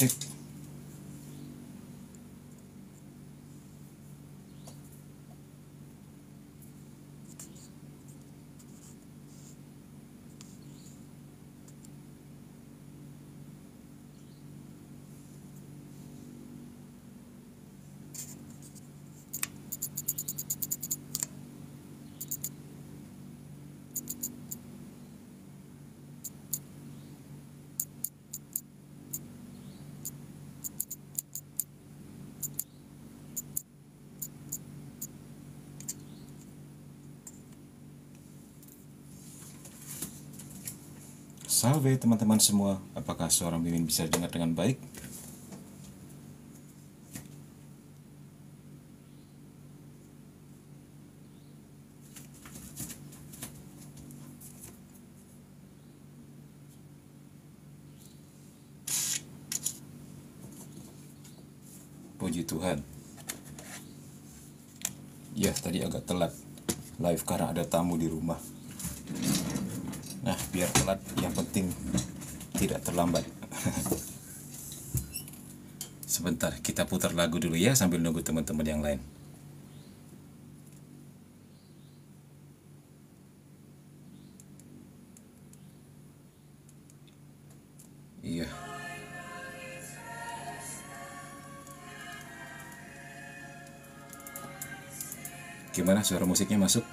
cek. Salve teman-teman semua, apakah suara Mimin bisa didengar dengan baik? Puji Tuhan. Ya, tadi agak telat live karena ada tamu di rumah. Nah, biar telat, yang penting tidak terlambat. Sebentar, kita putar lagu dulu ya sambil nunggu teman-teman yang lain. Iya. Gimana suara musiknya masuk?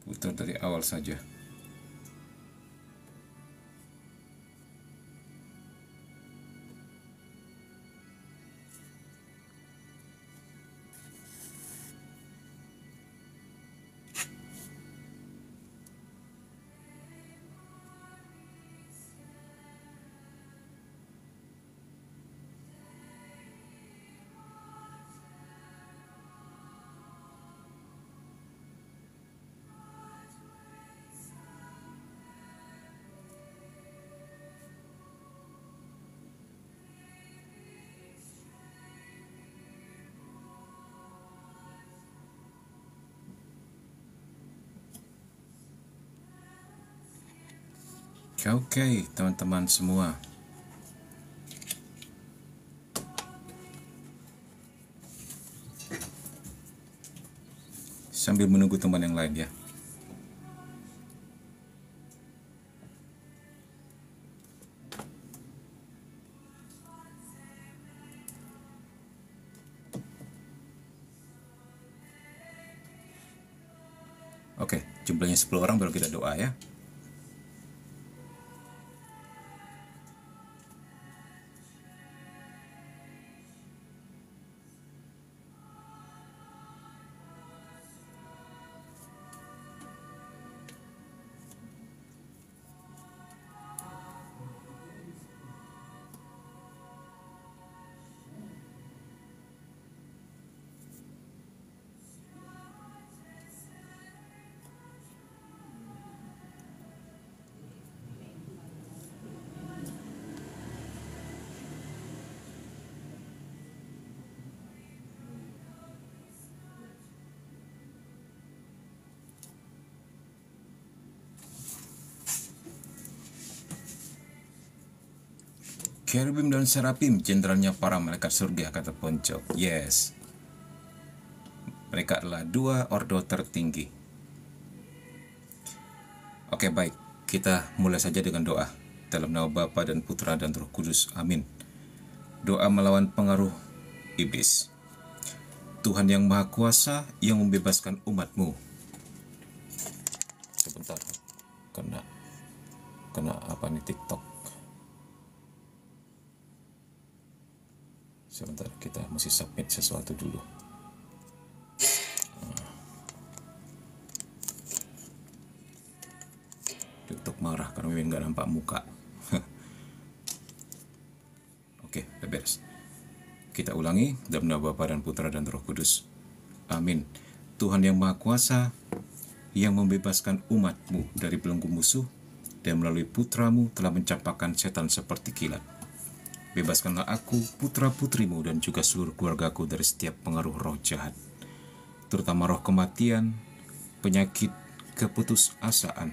Putar dari awal saja. Oke, teman-teman semua. Sambil menunggu teman yang lain ya. Oke, jumlahnya 10 orang baru kita doa ya. Cherubim dan Serapim, jenderalnya para malaikat surga, kata Poncok. Yes. Mereka adalah dua ordo tertinggi. Oke, baik. Kita mulai saja dengan doa. Dalam nama Bapa dan Putra dan Roh Kudus. Amin. Doa melawan pengaruh iblis. Tuhan yang Maha Kuasa yang membebaskan umat-Mu. Sebentar. Kena apa nih TikTok? Sebentar, kita mesti submit sesuatu dulu. TikTok marah Mimin nggak nampak muka. Oke, udah beres. Kita ulangi, dalam nama Bapa dan Putra dan Roh Kudus. Amin. Tuhan yang Maha Kuasa, yang membebaskan umat-Mu dari belenggu musuh, dan melalui putra-Mu telah mencampakkan setan seperti kilat. Bebaskanlah aku, putra-putrimu, dan juga seluruh keluargaku dari setiap pengaruh roh jahat, terutama roh kematian, penyakit, keputusasaan,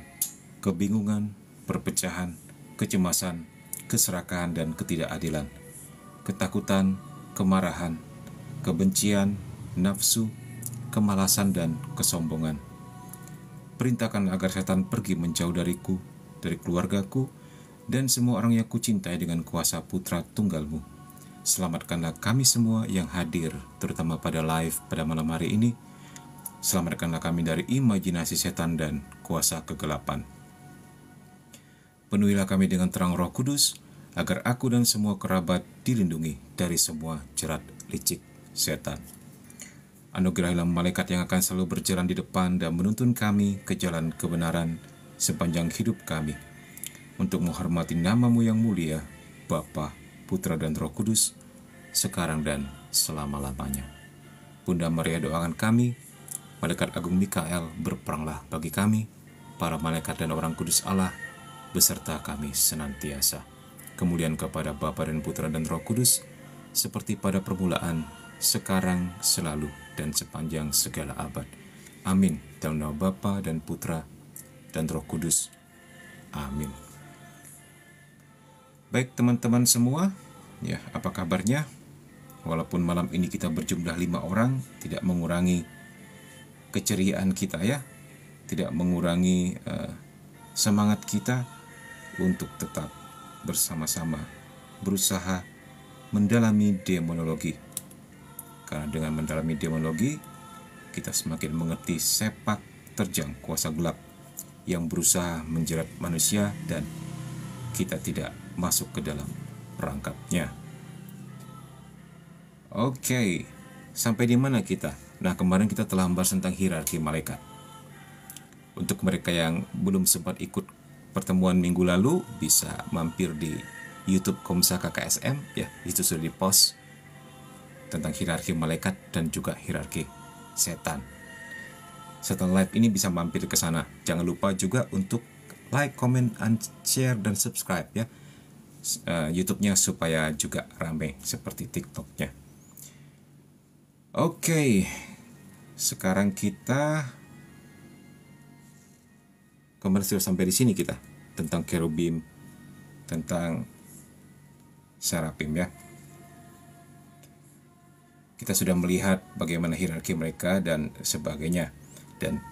kebingungan, perpecahan, kecemasan, keserakahan dan ketidakadilan, ketakutan, kemarahan, kebencian, nafsu, kemalasan dan kesombongan. Perintahkan agar setan pergi menjauh dariku, dari keluargaku, dan semua orang yang kucintai dengan kuasa Putra Tunggal-Mu. Selamatkanlah kami semua yang hadir, terutama pada live pada malam hari ini. Selamatkanlah kami dari imajinasi setan dan kuasa kegelapan. Penuhilah kami dengan terang Roh Kudus, agar aku dan semua kerabat dilindungi dari semua jerat licik setan. Anugerahilah malaikat yang akan selalu berjalan di depan dan menuntun kami ke jalan kebenaran sepanjang hidup kami, untuk menghormati nama-Mu yang mulia, Bapa, Putra dan Roh Kudus, sekarang dan selama-lamanya. Bunda Maria doakan kami, malaikat agung Mikael berperanglah bagi kami, para malaikat dan orang kudus Allah, beserta kami senantiasa. Kemuliaan kepada Bapa dan Putra dan Roh Kudus, seperti pada permulaan, sekarang, selalu, dan sepanjang segala abad. Amin. Dalam nama Bapa dan Putra dan Roh Kudus. Amin. Baik teman-teman semua, ya apa kabarnya? Walaupun malam ini kita berjumlah 5 orang, tidak mengurangi keceriaan kita ya, tidak mengurangi semangat kita untuk tetap bersama-sama berusaha mendalami demonologi. Karena dengan mendalami demonologi, kita semakin mengerti sepak terjang kuasa gelap yang berusaha menjerat manusia dan kita tidak masuk ke dalam perangkapnya. Oke, sampai di mana kita? Nah, kemarin kita telah membahas tentang hierarki malaikat. Untuk mereka yang belum sempat ikut pertemuan minggu lalu, bisa mampir di YouTube Komsa KKSM, ya, itu sudah di-post tentang hierarki malaikat dan juga hierarki setan. Setelah live ini bisa mampir ke sana. Jangan lupa juga untuk like, comment, and share dan subscribe ya YouTube-nya supaya juga rame seperti TikTok-nya. Oke, sekarang kita kemarin sudah sampai di sini kita tentang kerubim, tentang serafim ya. Kita sudah melihat bagaimana hierarki mereka dan sebagainya. Dan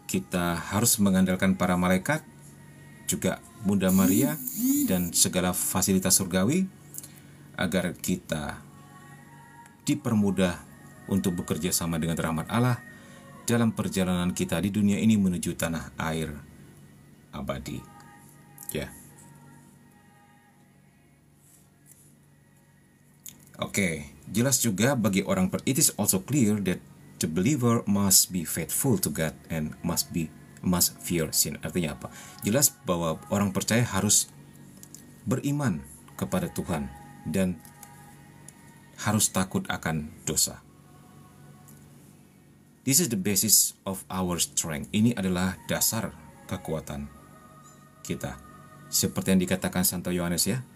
kita harus mengandalkan para malaikat, juga Bunda Maria, dan segala fasilitas surgawi, agar kita dipermudah untuk bekerja sama dengan rahmat Allah dalam perjalanan kita di dunia ini menuju tanah air abadi. Ya. Oke, jelas juga bagi orang it is also clear that the believer must be faithful to God and must fear sin. Artinya apa? Jelas bahwa orang percaya harus beriman kepada Tuhan dan harus takut akan dosa. This is the basis of our strength. Ini adalah dasar kekuatan kita. Seperti yang dikatakan Santo Yohanes ya.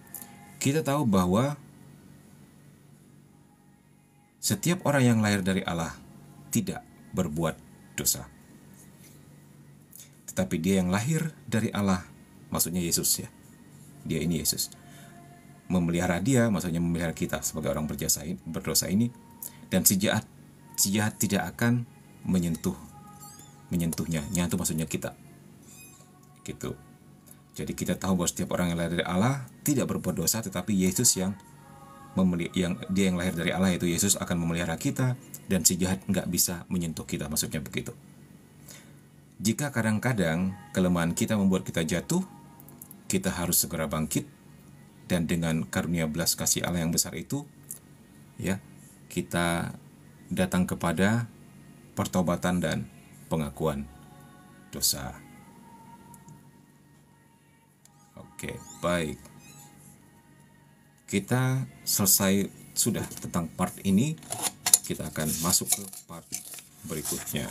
Kita tahu bahwa setiap orang yang lahir dari Allah tidak berbuat dosa. Tetapi dia yang lahir dari Allah, maksudnya Yesus ya. Dia ini Yesus. Memelihara dia, maksudnya memelihara kita sebagai orang berdosa ini. Dan si jahat tidak akan menyentuhnya. Nyentuh maksudnya kita. Gitu. Jadi kita tahu bahwa setiap orang yang lahir dari Allah tidak berbuat dosa, tetapi Yesus dia yang lahir dari Allah, yaitu Yesus, akan memelihara kita, dan si jahat nggak bisa menyentuh kita, maksudnya begitu. Jika kadang-kadang kelemahan kita membuat kita jatuh, kita harus segera bangkit, dan dengan karunia belas kasih Allah yang besar itu, ya, kita datang kepada pertobatan dan pengakuan dosa. Oke, baik. Kita selesai sudah tentang part ini. Kita akan masuk ke part berikutnya.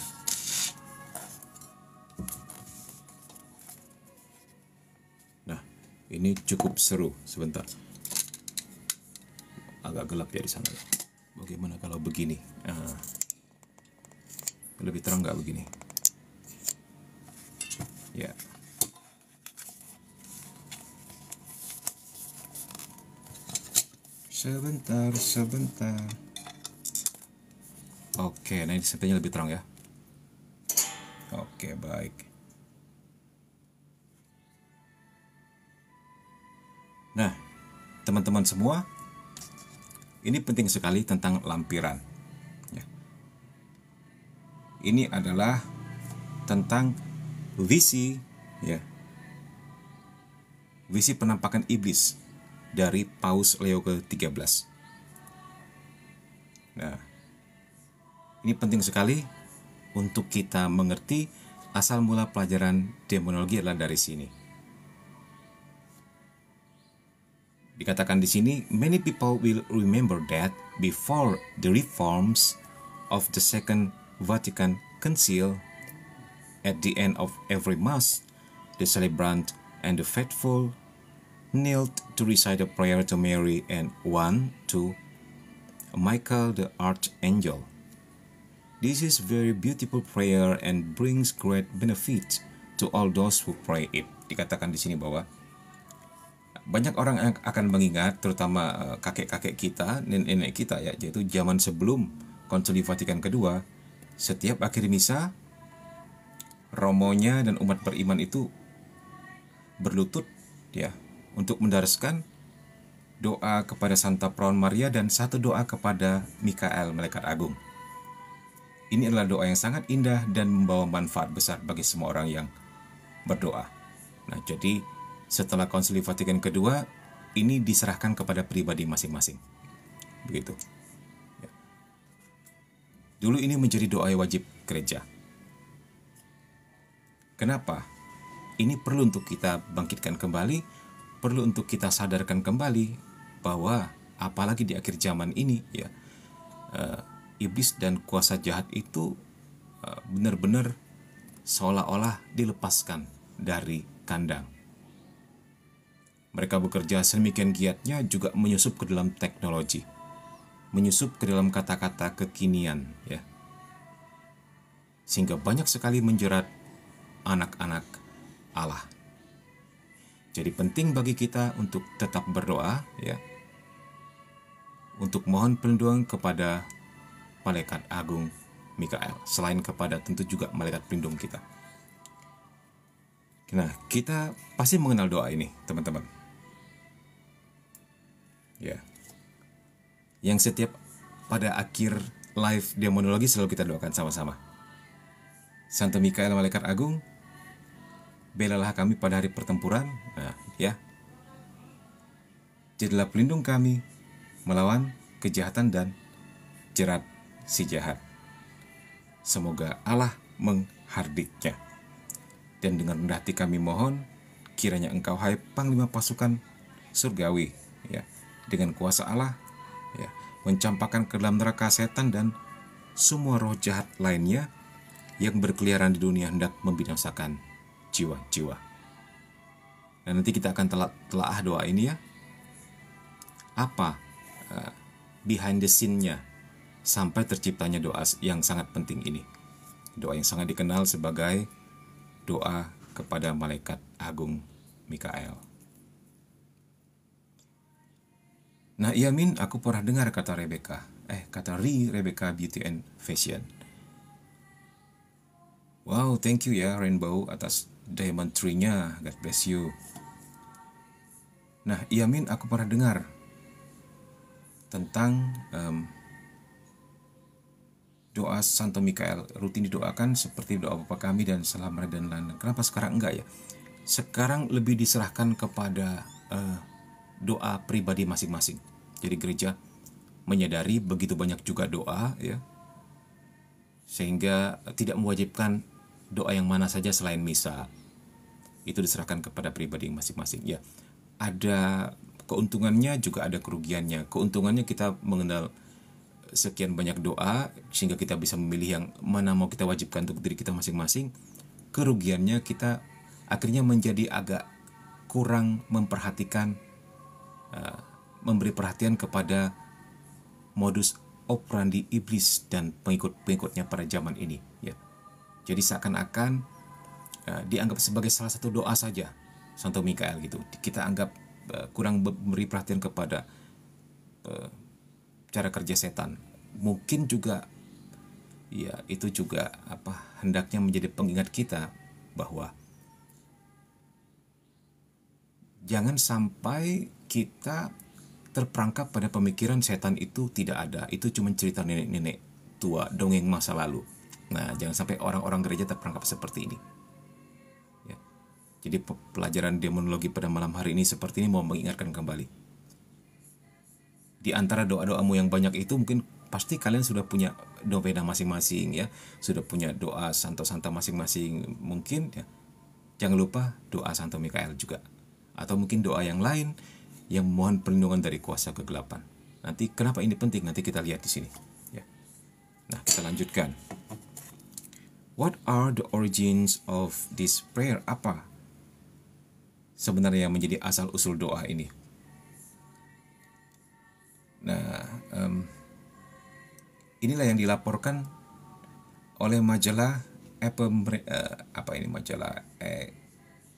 Nah, ini cukup seru. Sebentar. Agak gelap ya di sana. Bagaimana kalau begini? Lebih terang nggak begini? Ya. Sebentar. Oke, nah ini sepertinya lebih terang ya. Oke, baik. Nah, teman-teman semua, ini penting sekali tentang lampiran. Ya. Ini adalah tentang visi, ya, visi penampakan iblis dari Paus Leo ke-13. Nah, ini penting sekali untuk kita mengerti asal mula pelajaran demonologi adalah dari sini. Dikatakan di sini, many people will remember that before the reforms of the Second Vatican Council, at the end of every Mass, the celebrant and the faithful knelt to recite a prayer to Mary and one to Michael the Archangel. This is very beautiful prayer and brings great benefit to all those who pray it. Dikatakan di sini bahwa banyak orang yang akan mengingat, terutama kakek-kakek kita, nenek-nenek kita ya, yaitu zaman sebelum Konsili Vatikan kedua, setiap akhir misa, romonya dan umat beriman itu berlutut ya untuk mendaraskan doa kepada Santa Perawan Maria dan satu doa kepada Mikael, Malaikat Agung. Ini adalah doa yang sangat indah dan membawa manfaat besar bagi semua orang yang berdoa. Nah, jadi setelah Konsili Vatikan kedua, ini diserahkan kepada pribadi masing-masing. Begitu. Ya. Dulu ini menjadi doa wajib gereja. Kenapa? Ini perlu untuk kita bangkitkan kembali, perlu untuk kita sadarkan kembali bahwa apalagi di akhir zaman ini ya, iblis dan kuasa jahat itu benar-benar seolah-olah dilepaskan dari kandang. Mereka bekerja sedemikian giatnya juga menyusup ke dalam teknologi, menyusup ke dalam kata-kata kekinian ya, sehingga banyak sekali menjerat anak-anak Allah. Jadi penting bagi kita untuk tetap berdoa ya, untuk mohon perlindungan kepada Malaikat Agung Mikael, selain kepada tentu juga malaikat pelindung kita. Nah, kita pasti mengenal doa ini, teman-teman. Ya. Yang setiap pada akhir live demonologi selalu kita doakan sama-sama. Santo Mikael Malaikat Agung, belalah kami pada hari pertempuran. Nah, ya. Jadilah pelindung kami melawan kejahatan dan jerat si jahat. Semoga Allah menghardiknya. Dan dengan rendah hati kami mohon, kiranya Engkau hai Panglima Pasukan Surgawi, ya, dengan kuasa Allah, ya, mencampakkan ke dalam neraka setan dan semua roh jahat lainnya yang berkeliaran di dunia hendak membinasakan jiwa-jiwa. Nah, nanti kita akan telaah doa ini ya. Apa behind the scene-nya sampai terciptanya doa yang sangat penting ini. Doa yang sangat dikenal sebagai doa kepada Malaikat Agung Mikael. Nah, iya Min, aku pernah dengar kata Rebecca Beauty and Fashion. Wow, thank you ya Rainbow atas diamond tree-nya. God bless you. Nah, iya Min, aku pernah dengar tentang doa Santo Mikael rutin didoakan seperti doa Bapa Kami dan Salam dan lain-lain. Kenapa sekarang enggak ya? Sekarang lebih diserahkan kepada doa pribadi masing-masing. Jadi gereja menyadari begitu banyak juga doa ya, sehingga tidak mewajibkan doa yang mana saja selain misa. itu diserahkan kepada pribadi masing-masing. Ya, ada keuntungannya juga ada kerugiannya. Keuntungannya kita mengenal sekian banyak doa sehingga kita bisa memilih yang mana mau kita wajibkan untuk diri kita masing-masing. Kerugiannya kita akhirnya menjadi agak kurang memperhatikan, memberi perhatian kepada modus operandi iblis dan pengikut-pengikutnya pada zaman ini, ya. Jadi seakan-akan dianggap sebagai salah satu doa saja Santo Mikael gitu. Kita anggap kurang memberi perhatian kepada cara kerja setan. Mungkin juga ya itu juga hendaknya menjadi pengingat kita bahwa jangan sampai kita terperangkap pada pemikiran setan itu tidak ada. Itu cuma cerita nenek-nenek tua, dongeng masa lalu. Nah, jangan sampai orang-orang gereja terperangkap seperti ini. Ya. Jadi pelajaran demonologi pada malam hari ini seperti ini mau mengingatkan kembali. Di antara doa-doamu yang banyak itu mungkin pasti kalian sudah punya novena masing-masing, ya. Sudah punya doa Santo-Santa masing-masing. Mungkin ya. Jangan lupa doa Santo Mikael juga. Atau mungkin doa yang lain yang mohon perlindungan dari kuasa kegelapan. Nanti kenapa ini penting? Nanti kita lihat di sini. Ya. Nah, kita lanjutkan. What are the origins of this prayer? Apa sebenarnya yang menjadi asal-usul doa ini? Nah, inilah yang dilaporkan oleh majalah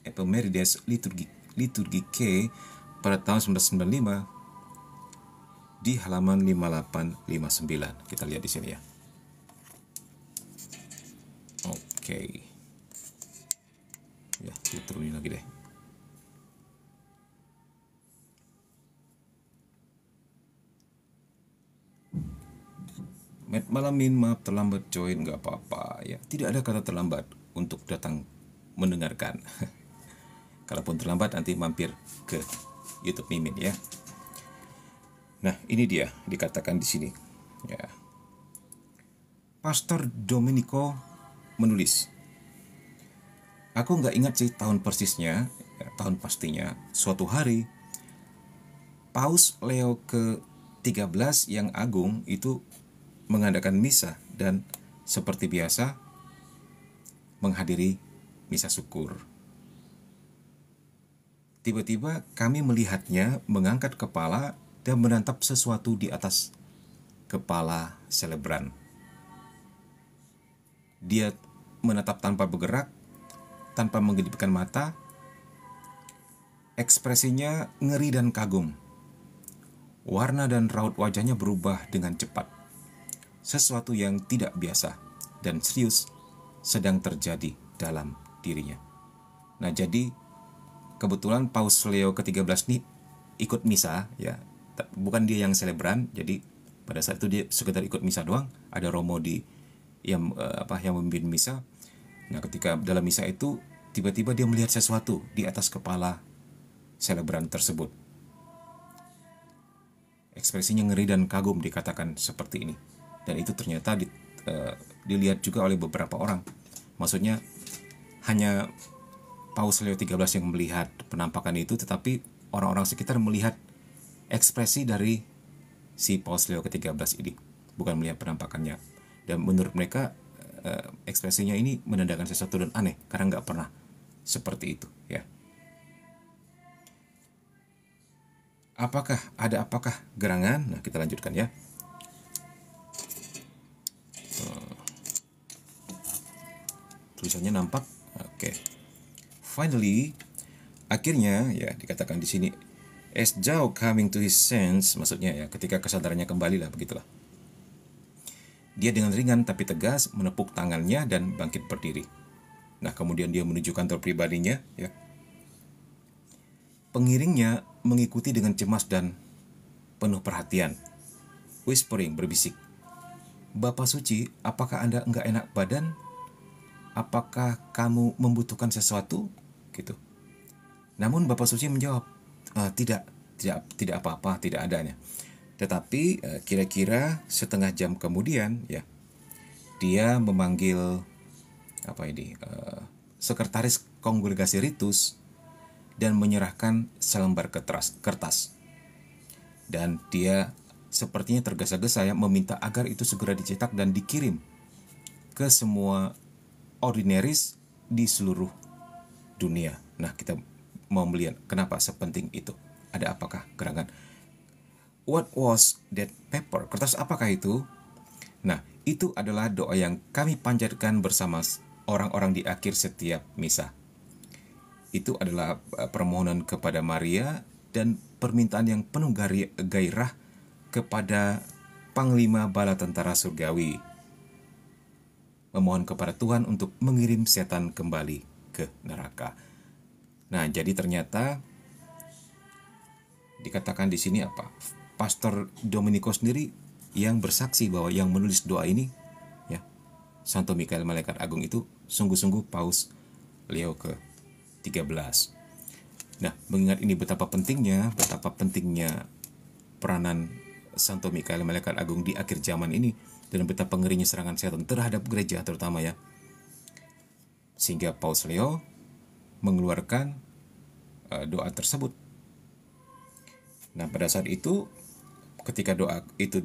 Ephemeridès Liturgicae pada tahun 1995 di halaman 5859. Kita lihat di sini ya. Oke. Ya, kita turunin lagi deh. Malamin, maaf terlambat join, nggak apa-apa ya. Tidak ada kata terlambat untuk datang mendengarkan. Kalaupun terlambat nanti mampir ke YouTube Mimin ya. Nah, ini dia dikatakan di sini. Ya. Pastor Domenico menulis, aku nggak ingat sih tahun persisnya, ya, tahun pastinya. Suatu hari Paus Leo ke-13 yang agung itu mengadakan misa dan seperti biasa menghadiri misa syukur. Tiba-tiba kami melihatnya mengangkat kepala dan menatap sesuatu di atas kepala selebran. Dia menatap tanpa bergerak, tanpa mengedipkan mata. Ekspresinya ngeri dan kagum. Warna dan raut wajahnya berubah dengan cepat. Sesuatu yang tidak biasa dan serius sedang terjadi dalam dirinya. Nah, jadi kebetulan Paus Leo ke-13 ini ikut misa, ya. Bukan dia yang selebran, jadi pada saat itu dia sekedar ikut misa doang. Ada romo yang memimpin misa. Nah, ketika dalam misa itu tiba-tiba dia melihat sesuatu di atas kepala selebran tersebut. Ekspresinya ngeri dan kagum dikatakan seperti ini. Dan itu ternyata dilihat juga oleh beberapa orang. Maksudnya hanya Paus Leo 13 yang melihat penampakan itu, tetapi orang-orang sekitar melihat ekspresi dari si Paus Leo ke-13 ini, bukan melihat penampakannya. Dan menurut mereka ekspresinya ini menandakan sesuatu dan aneh karena nggak pernah seperti itu, ya. Apakah gerangan? Nah, kita lanjutkan ya. Tulisannya nampak. Oke. Finally, akhirnya ya dikatakan di sini, as Zhao coming to his sense, maksudnya ya ketika kesadarannya kembali lah, begitulah. Dia dengan ringan tapi tegas menepuk tangannya dan bangkit berdiri. Nah, kemudian dia menuju kantor pribadinya, ya. Pengiringnya mengikuti dengan cemas dan penuh perhatian. Whispering, berbisik. Bapak Suci, apakah Anda enggak enak badan? Apakah kamu membutuhkan sesuatu? Gitu. Namun Bapak Suci menjawab, tidak apa-apa, tidak adanya. Tetapi kira-kira setengah jam kemudian, ya, dia memanggil sekretaris kongregasi ritus dan menyerahkan selembar kertas. Dan dia sepertinya tergesa-gesa ya meminta agar itu segera dicetak dan dikirim ke semua ordinaris di seluruh dunia. Nah, kita mau melihat kenapa sepenting itu. Ada apakah gerangan? What was that paper? Kertas apakah itu? Nah, itu adalah doa yang kami panjatkan bersama orang-orang di akhir setiap misa. Itu adalah permohonan kepada Maria dan permintaan yang penuh gairah kepada Panglima Bala Tentara Surgawi. Memohon kepada Tuhan untuk mengirim setan kembali ke neraka. Nah, jadi ternyata dikatakan di sini apa? Pastor Domenico sendiri yang bersaksi bahwa yang menulis doa ini ya, Santo Mikael Malaikat Agung itu sungguh-sungguh Paus Leo ke-13. Nah, mengingat ini betapa pentingnya peranan Santo Mikael Malaikat Agung di akhir zaman ini dan betapa ngerinya serangan setan terhadap gereja terutama ya. Sehingga Paus Leo mengeluarkan doa tersebut. Nah, pada saat itu ketika doa itu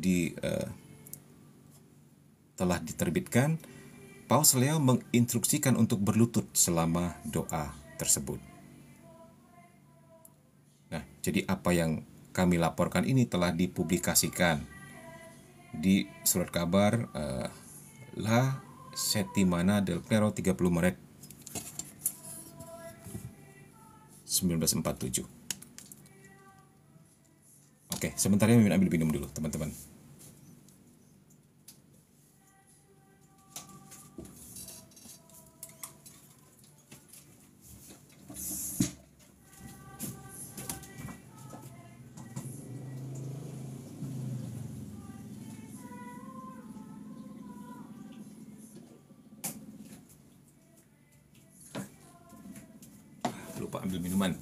telah diterbitkan, Paus Leo menginstruksikan untuk berlutut selama doa tersebut. Nah, jadi apa yang kami laporkan ini telah dipublikasikan di surat kabar La Settimana del Clero 30 Maret 1947. Oke, sebentar ya, ambil minum dulu teman-teman. Lupa ambil minuman.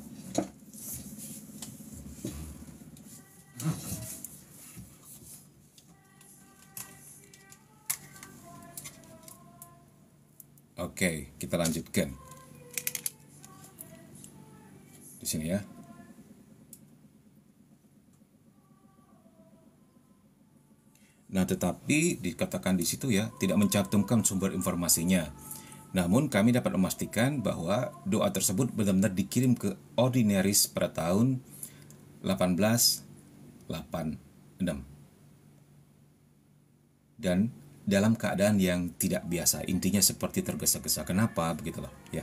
Oke, kita lanjutkan. Di sini ya. Nah, tetapi dikatakan di situ ya, tidak mencantumkan sumber informasinya. Namun kami dapat memastikan bahwa doa tersebut benar-benar dikirim ke ordinaris pada tahun 1886. Dan dalam keadaan yang tidak biasa, intinya seperti tergesa-gesa. Kenapa? Begitulah ya.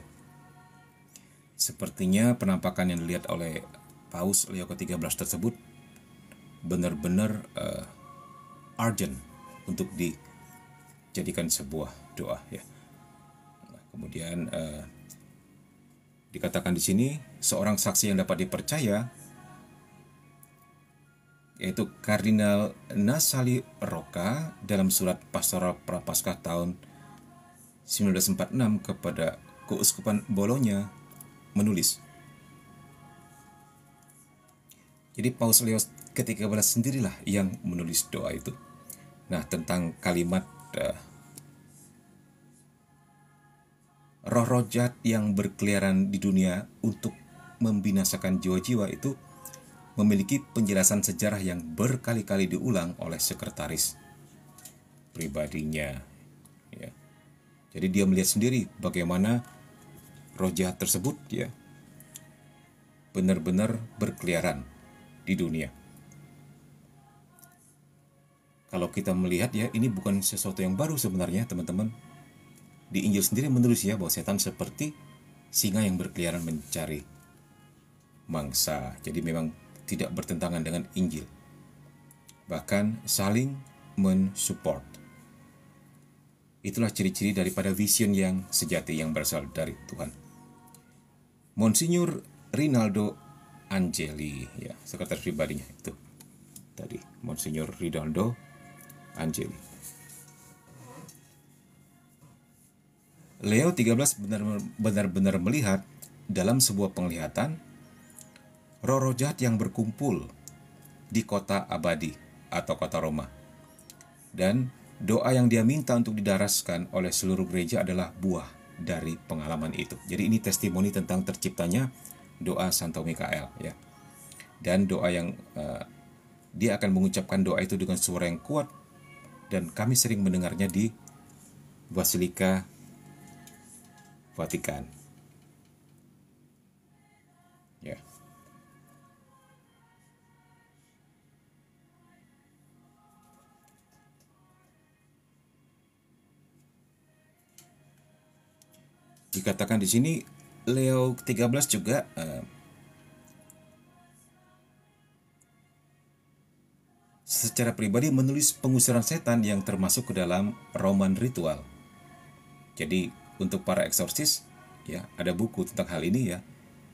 Sepertinya penampakan yang dilihat oleh Paus Leo ke-13 tersebut benar-benar urgent untuk dijadikan sebuah doa ya. Nah, kemudian dikatakan di sini seorang saksi yang dapat dipercaya yaitu Kardinal Nasali Rocca dalam surat Pastoral Prapaskah tahun 1946 kepada Keuskupan Bologna menulis. Jadi Paus Leo ke-13 sendirilah yang menulis doa itu. Nah, tentang kalimat roh-roh jahat yang berkeliaran di dunia untuk membinasakan jiwa-jiwa itu memiliki penjelasan sejarah yang berkali-kali diulang oleh sekretaris pribadinya. Ya. Jadi dia melihat sendiri bagaimana roh jahat tersebut ya benar-benar berkeliaran di dunia. Kalau kita melihat ya, ini bukan sesuatu yang baru sebenarnya teman-teman. Di Injil sendiri menulis ya bahwa setan seperti singa yang berkeliaran mencari mangsa. Jadi memang tidak bertentangan dengan Injil, bahkan saling mensupport. Itulah ciri-ciri daripada vision yang sejati yang berasal dari Tuhan. Monsignor Rinaldo Angeli, ya, sekretaris pribadinya itu tadi, Monsignor Rinaldo Angeli. Leo 13 benar-benar melihat dalam sebuah penglihatan roh-roh jahat yang berkumpul di kota abadi atau kota Roma. Dan doa yang dia minta untuk didaraskan oleh seluruh gereja adalah buah dari pengalaman itu. Jadi ini testimoni tentang terciptanya doa Santo Mikael ya. Dan doa yang dia akan mengucapkan doa itu dengan suara yang kuat, dan kami sering mendengarnya di Basilika Vatikan. Ya. Dikatakan di sini Leo 13 juga secara pribadi menulis pengusiran setan yang termasuk ke dalam roman ritual. Jadi untuk para eksorsis ya, ada buku tentang hal ini ya,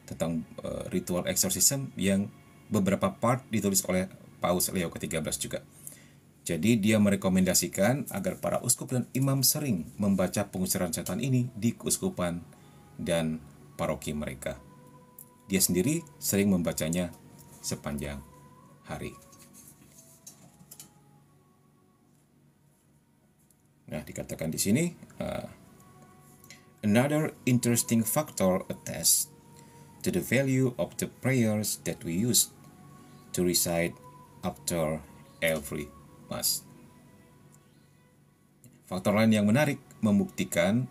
tentang ritual exorcism yang beberapa part ditulis oleh Paus Leo ke-13 juga. Jadi dia merekomendasikan agar para uskup dan imam sering membaca pengusiran setan ini di keuskupan dan paroki mereka. Dia sendiri sering membacanya sepanjang hari. Nah, dikatakan di sini, another interesting factor attests to the value of the prayers that we use to recite after every Mass. Faktor lain yang menarik membuktikan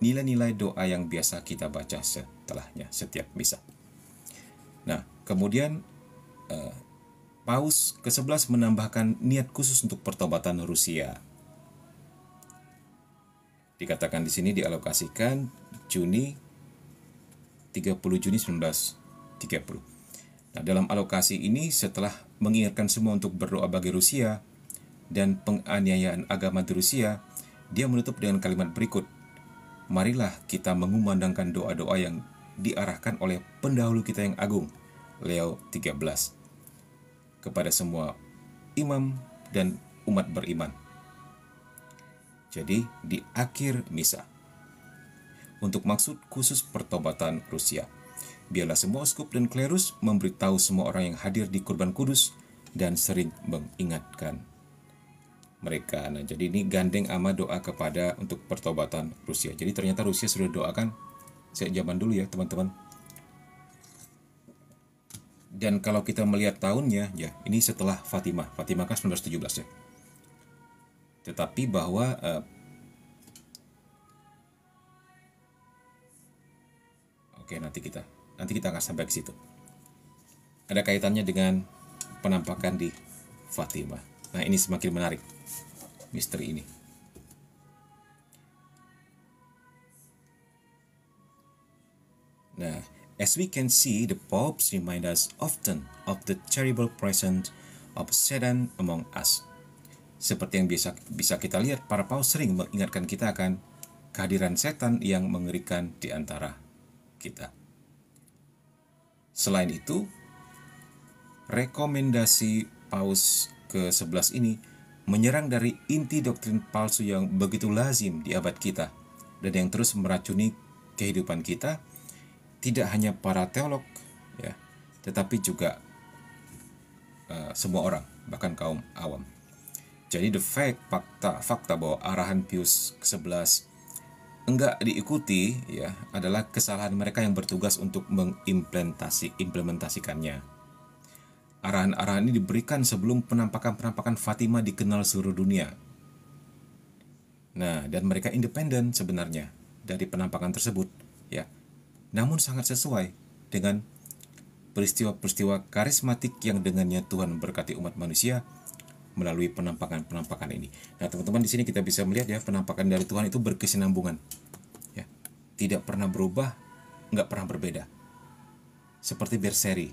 nilai-nilai doa yang biasa kita baca setelahnya setiap misa. Nah, kemudian Paus ke-11 menambahkan niat khusus untuk pertobatan Rusia. Dikatakan di sini dialokasikan Juni 30 Juni 1930. Nah, dalam alokasi ini setelah mengingatkan semua untuk berdoa bagi Rusia dan penganiayaan agama di Rusia, dia menutup dengan kalimat berikut, marilah kita mengumandangkan doa-doa yang diarahkan oleh pendahulu kita yang agung, Leo 13, kepada semua imam dan umat beriman. Jadi di akhir misa, untuk maksud khusus pertobatan Rusia, biarlah semua uskup dan klerus memberitahu semua orang yang hadir di kurban kudus dan sering mengingatkan mereka. Nah, jadi ini gandeng sama doa kepada untuk pertobatan Rusia. Jadi ternyata Rusia sudah doakan sejak zaman dulu ya teman-teman. Dan kalau kita melihat tahunnya ya, ini setelah Fatimah. Fatimah kan 1917 ya. Tetapi bahwa oke, nanti kita akan sampai ke situ. Ada kaitannya dengan penampakan di Fatimah. Nah, ini semakin menarik misteri ini. Nah, as we can see, the popes remind us often of the terrible presence of Satan among us. Seperti yang bisa kita lihat, para paus sering mengingatkan kita akan kehadiran setan yang mengerikan di antara kita. Selain itu, rekomendasi Paus ke-11 ini menyerang dari inti doktrin palsu yang begitu lazim di abad kita dan yang terus meracuni kehidupan kita, tidak hanya para teolog ya, tetapi juga semua orang, bahkan kaum awam. Jadi fakta bahwa arahan Pius ke-11 enggak diikuti ya adalah kesalahan mereka yang bertugas untuk mengimplementasikannya. Arahan-arahan ini diberikan sebelum penampakan Fatimah dikenal seluruh dunia. Nah, dan mereka independen sebenarnya dari penampakan tersebut, ya. Namun sangat sesuai dengan peristiwa-peristiwa karismatik yang dengannya Tuhan berkati umat manusia melalui penampakan ini. Nah, teman-teman, di sini kita bisa melihat ya, penampakan dari Tuhan itu berkesinambungan. Ya. Tidak pernah berubah, nggak pernah berbeda. Seperti berseri.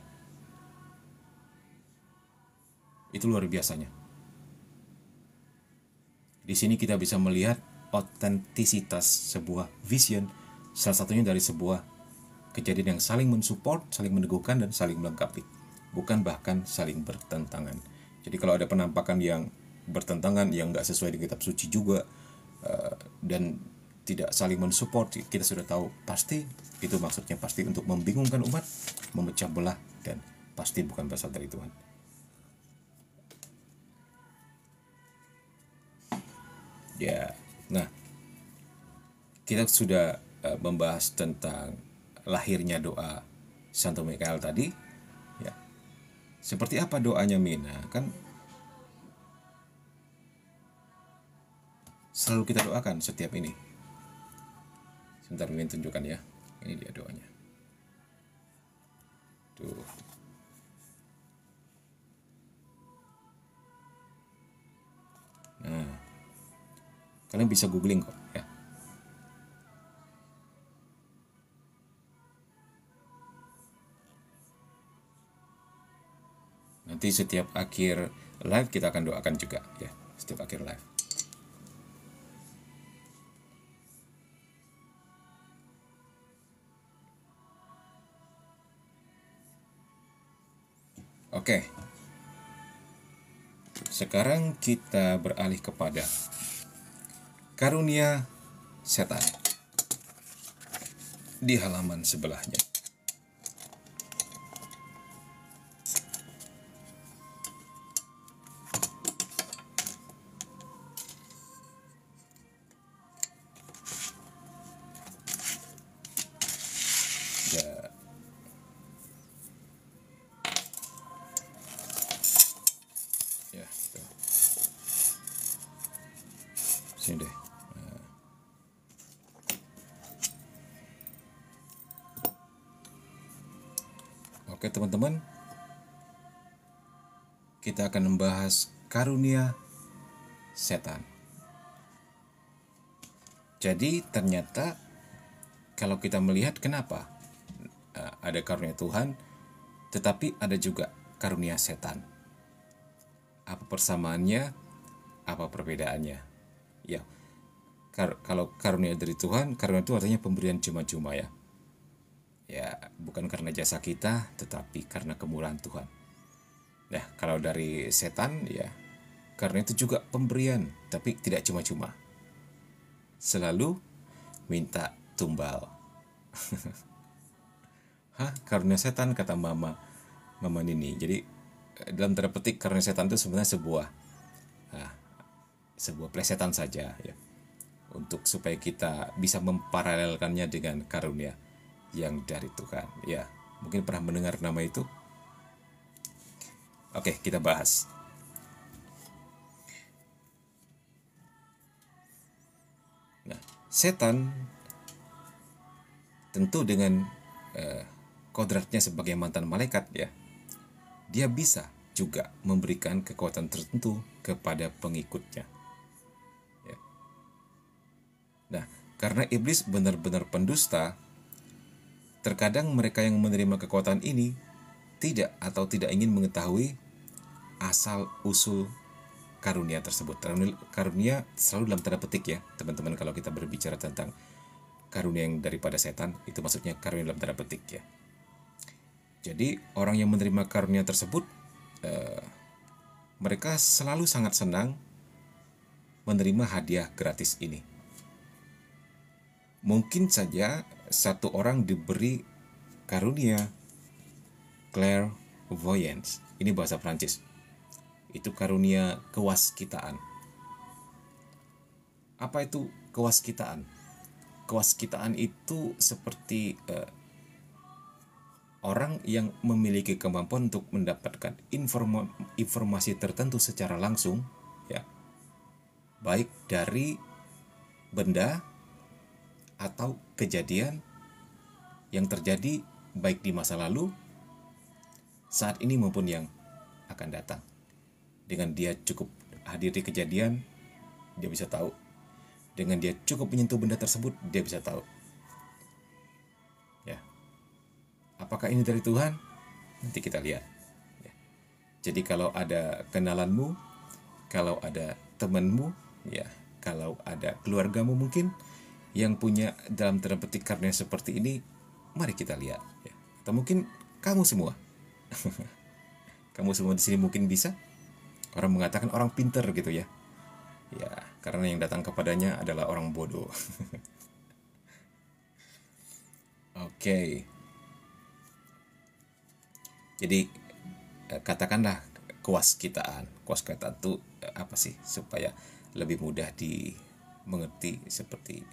Itu luar biasanya. Di sini kita bisa melihat otentisitas sebuah vision, salah satunya dari sebuah kejadian yang saling mensupport, saling meneguhkan, dan saling melengkapi. Bukan bahkan saling bertentangan. Jadi kalau ada penampakan yang bertentangan, yang nggak sesuai dengan kitab suci juga, dan tidak saling mensupport, kita sudah tahu pasti itu maksudnya pasti untuk membingungkan umat, memecah belah, dan pasti bukan berasal dari Tuhan. Ya, nah kita sudah membahas tentang lahirnya doa Santo Mikael tadi, ya. Seperti apa doanya Mina? Kan selalu kita doakan setiap ini. Sebentar Mimin tunjukkan ya. Ini dia doanya. Tuh. Nah, kalian bisa googling kok ya. Nanti setiap akhir live kita akan doakan juga ya, setiap akhir live. Oke. Sekarang kita beralih kepada karunia setan di halaman sebelahnya. Ya. Ya, tuh. Sini deh. Oke teman-teman, kita akan membahas karunia setan. Jadi ternyata kalau kita melihat kenapa ada karunia Tuhan, tetapi ada juga karunia setan. Apa persamaannya? Apa perbedaannya? Ya, kalau karunia dari Tuhan, karunia itu artinya pemberian cuma-cuma ya. Ya, bukan karena jasa kita, tetapi karena kemurahan Tuhan. Nah, kalau dari setan, ya, karena itu juga pemberian, tapi tidak cuma-cuma. Selalu minta tumbal. Hah, karunia setan, kata Mama Nini. Jadi, dalam tanda petik, karunia setan itu sebenarnya sebuah plesetan saja, ya. Untuk supaya kita bisa memparalelkannya dengan karunia yang dari Tuhan. Ya, mungkin pernah mendengar nama itu. Oke, kita bahas. Nah, setan tentu dengan kodratnya sebagai mantan malaikat ya, dia bisa juga memberikan kekuatan tertentu kepada pengikutnya. Ya. Nah, karena iblis benar-benar pendusta, terkadang mereka yang menerima kekuatan ini tidak ingin mengetahui asal-usul karunia tersebut. Karunia selalu dalam tanda petik ya, teman-teman, kalau kita berbicara tentang karunia yang daripada setan, itu maksudnya karunia dalam tanda petik ya. Jadi orang yang menerima karunia tersebut, mereka selalu sangat senang menerima hadiah gratis ini. Mungkin saja satu orang diberi karunia clairvoyance. Ini bahasa Prancis. Itu karunia kewaskitaan. Apa itu kewaskitaan? Kewaskitaan itu seperti orang yang memiliki kemampuan untuk mendapatkan informasi tertentu secara langsung, ya, baik dari benda atau kejadian yang terjadi baik di masa lalu, saat ini maupun yang akan datang. Dengan dia cukup hadir di kejadian, dia bisa tahu. Dengan dia cukup menyentuh benda tersebut, dia bisa tahu. Ya. Apakah ini dari Tuhan? Nanti kita lihat. Ya. Jadi kalau ada kenalanmu, kalau ada temanmu, ya, kalau ada keluargamu mungkin yang punya dalam tanda petik karunia seperti ini, mari kita lihat. Ya. Atau mungkin kamu semua. Kamu semua di sini mungkin bisa. Orang mengatakan orang pinter gitu ya. Ya, karena yang datang kepadanya adalah orang bodoh. Oke. Jadi katakanlah kewaskitaan. Kewaskitaan itu apa sih? Supaya lebih mudah dimengerti seperti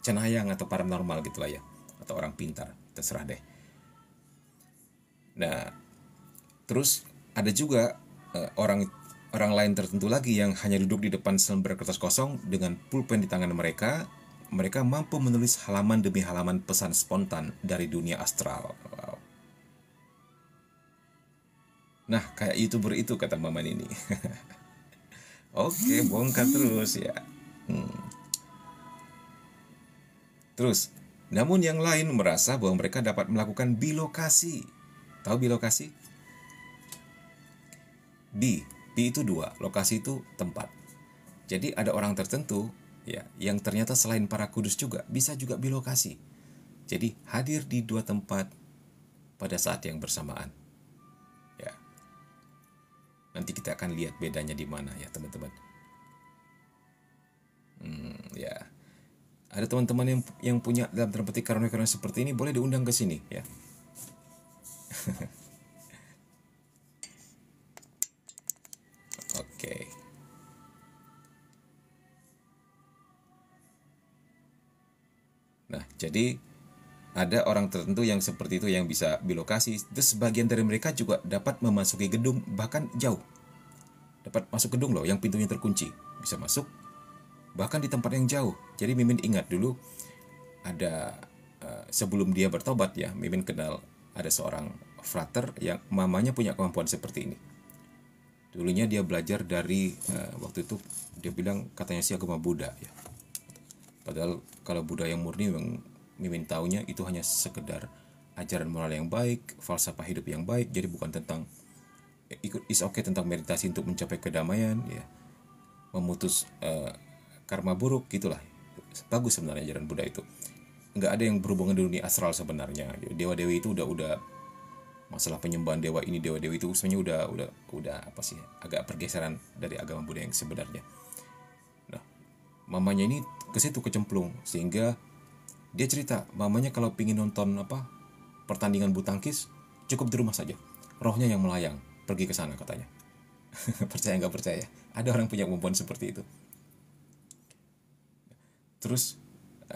cenayang atau paranormal gitulah ya, atau orang pintar, terserah deh. Nah, terus ada juga orang orang lain tertentu lagi yang hanya duduk di depan selembar kertas kosong dengan pulpen di tangan mereka. Mereka mampu menulis halaman demi halaman pesan spontan dari dunia astral. Wow. Nah, kayak YouTuber itu kata Maman ini. Oke, bongkar terus ya. Terus, namun yang lain merasa bahwa mereka dapat melakukan bilokasi. Tahu bilokasi? Bi itu dua, lokasi itu tempat. Jadi ada orang tertentu ya yang ternyata selain para kudus juga bisa juga bilokasi. Jadi hadir di dua tempat pada saat yang bersamaan. Ya. Nanti kita akan lihat bedanya di mana ya, teman-teman. Ya. Ada teman-teman yang punya dalam tanda petik karunia-karunia seperti ini, boleh diundang ke sini ya. Oke. Nah, jadi ada orang tertentu yang seperti itu yang bisa bilokasi. Terus sebagian dari mereka juga dapat memasuki gedung bahkan jauh. Dapat masuk gedung loh yang pintunya terkunci. Bisa masuk bahkan di tempat yang jauh. Jadi Mimin ingat dulu ada sebelum dia bertobat ya, Mimin kenal ada seorang frater yang mamanya punya kemampuan seperti ini. Dulunya dia belajar dari waktu itu dia bilang katanya sih agama Buddha ya. Padahal kalau Buddha yang murni yang Mimin taunya itu hanya sekedar ajaran moral yang baik, falsafah hidup yang baik. Jadi bukan tentang is okay tentang meditasi untuk mencapai kedamaian ya, memutus karma buruk gitulah. Bagus sebenarnya ajaran Buddha itu. Nggak ada yang berhubungan dengan dunia astral sebenarnya. Dewa dewi itu udah masalah penyembahan dewa ini dewa dewi itu sebenarnya udah apa sih, agak pergeseran dari agama Buddha yang sebenarnya. Nah, mamanya ini ke situ kecemplung sehingga dia cerita mamanya kalau pingin nonton pertandingan bulu tangkis cukup di rumah saja, rohnya yang melayang pergi ke sana katanya. Percaya nggak percaya, ada orang punya kemampuan seperti itu. Terus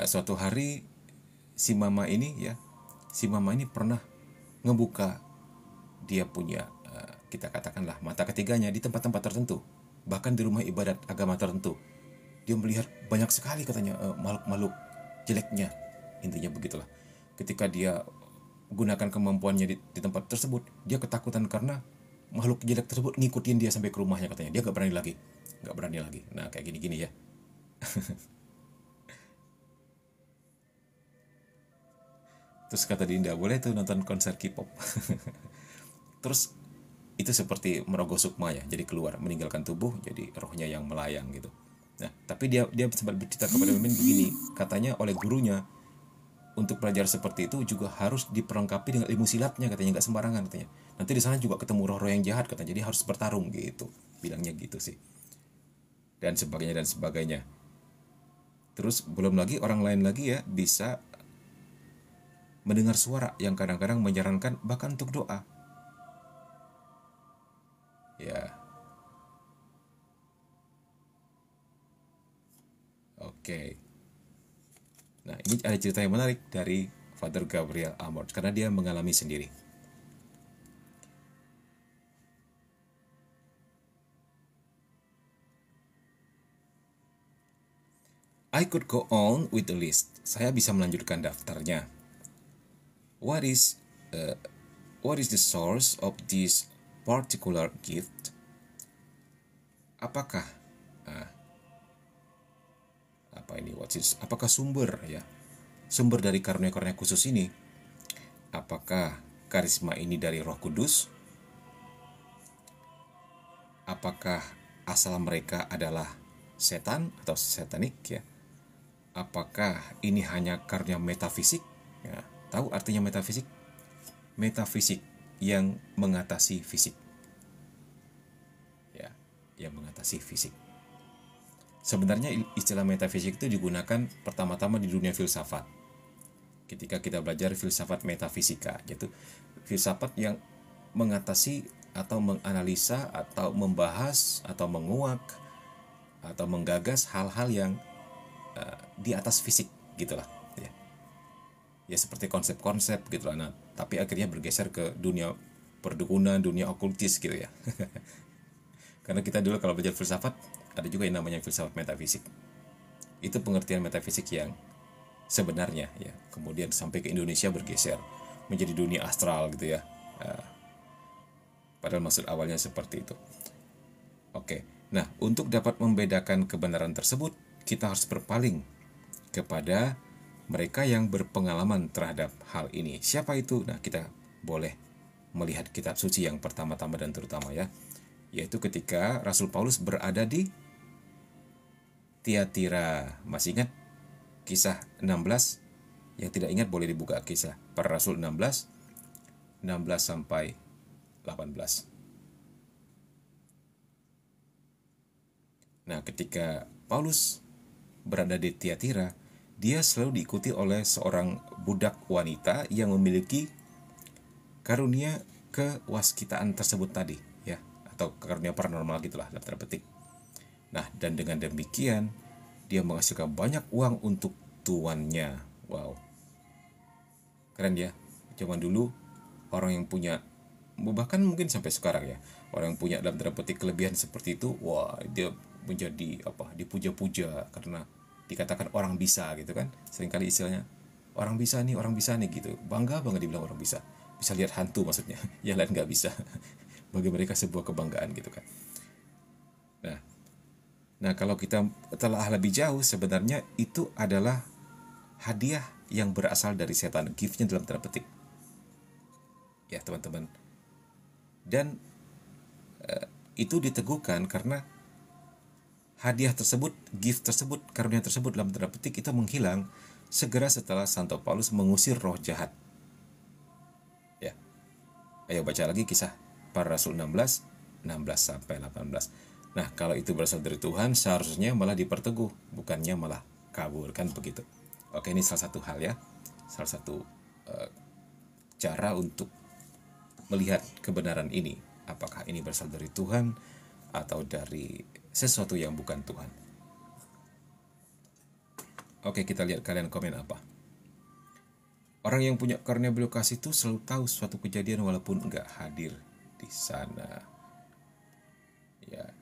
suatu hari si mama ini pernah ngebuka dia punya kita katakanlah mata ketiganya di tempat-tempat tertentu, bahkan di rumah ibadat agama tertentu. Dia melihat banyak sekali katanya makhluk-makhluk jeleknya, intinya begitulah. Ketika dia gunakan kemampuannya di tempat tersebut, dia ketakutan karena makhluk jelek tersebut ngikutin dia sampai ke rumahnya katanya. Dia nggak berani lagi. Nah kayak gini-gini ya. Terus kata Dinda, boleh tuh nonton konser K-pop. Terus itu seperti merogoh sukma ya, jadi keluar meninggalkan tubuh, jadi rohnya yang melayang gitu. Nah, tapi dia sempat bercerita kepada Mimin begini, katanya oleh gurunya untuk belajar seperti itu juga harus diperlengkapi dengan ilmu silatnya katanya, nggak sembarangan katanya. Nanti di sana juga ketemu roh-roh yang jahat katanya, jadi harus bertarung gitu, bilangnya gitu sih. Dan sebagainya. Terus belum lagi orang lain lagi ya bisa mendengar suara yang kadang-kadang menyarankan bahkan untuk doa. Ya. Oke. Nah, ini ada cerita yang menarik dari Father Gabriel Amort karena dia mengalami sendiri. I could go on with the list. Saya bisa melanjutkan daftarnya. What is the source of this particular gift? Apakah apakah sumber dari karunia-karunia khusus ini? Apakah karisma ini dari Roh Kudus? Apakah asal mereka adalah setan atau satanik ya? Apakah ini hanya karunia metafisik? Ya, tahu artinya metafisik? Metafisik yang mengatasi fisik. Ya, yang mengatasi fisik. Sebenarnya istilah metafisik itu digunakan pertama-tama di dunia filsafat. Ketika kita belajar filsafat metafisika, yaitu filsafat yang mengatasi atau menganalisa atau membahas atau menguak atau menggagas hal-hal yang di atas fisik gitulah ya. Ya seperti konsep-konsep gitulah. Nah, tapi akhirnya bergeser ke dunia perdukunan, dunia okultis gitu ya. Karena kita dulu kalau belajar filsafat ada juga yang namanya filsafat metafisik. Itu pengertian metafisik yang sebenarnya ya. Kemudian sampai ke Indonesia bergeser menjadi dunia astral gitu ya. Padahal maksud awalnya seperti itu. Oke. Nah, untuk dapat membedakan kebenaran tersebut, kita harus berpaling kepada mereka yang berpengalaman terhadap hal ini. Siapa itu? Nah, kita boleh melihat kitab suci yang pertama-tama dan terutama ya, yaitu ketika Rasul Paulus berada di Tiatira. Masih ingat kisah 16? Yang tidak ingat boleh dibuka kisah para Rasul 16 sampai 18. Nah, ketika Paulus berada di Tiatira, dia selalu diikuti oleh seorang budak wanita yang memiliki karunia kewaskitaan tersebut tadi ya, atau karunia paranormal gitulah dalam tanda petik. Nah, dan dengan demikian dia menghasilkan banyak uang untuk tuannya. Wow, keren ya. Zaman dulu orang yang punya, bahkan mungkin sampai sekarang ya, orang yang punya dalam tanda petik kelebihan seperti itu, wah, dia menjadi dipuja-puja karena dikatakan orang bisa gitu kan. Seringkali istilahnya orang bisa nih gitu, bangga banget dibilang orang bisa lihat hantu maksudnya. Yang lain nggak bisa. Bagi mereka sebuah kebanggaan gitu kan. Nah, kalau kita telah lebih jauh, sebenarnya itu adalah hadiah yang berasal dari setan, gift-nya dalam tanda petik ya teman-teman. Dan itu diteguhkan karena hadiah tersebut, gift tersebut, karunia tersebut dalam tanda petik itu menghilang segera setelah Santo Paulus mengusir roh jahat. Ya. Ayo baca lagi kisah para Rasul 16 sampai 18. Nah, kalau itu berasal dari Tuhan, seharusnya malah diperteguh, bukannya malah kabur, kan begitu. Oke, ini salah satu hal ya, salah satu cara untuk melihat kebenaran ini. Apakah ini berasal dari Tuhan atau dari sesuatu yang bukan Tuhan. Oke, kita lihat kalian komen apa. Orang yang punya karunia bilokasi itu selalu tahu suatu kejadian walaupun enggak hadir di sana. Ya.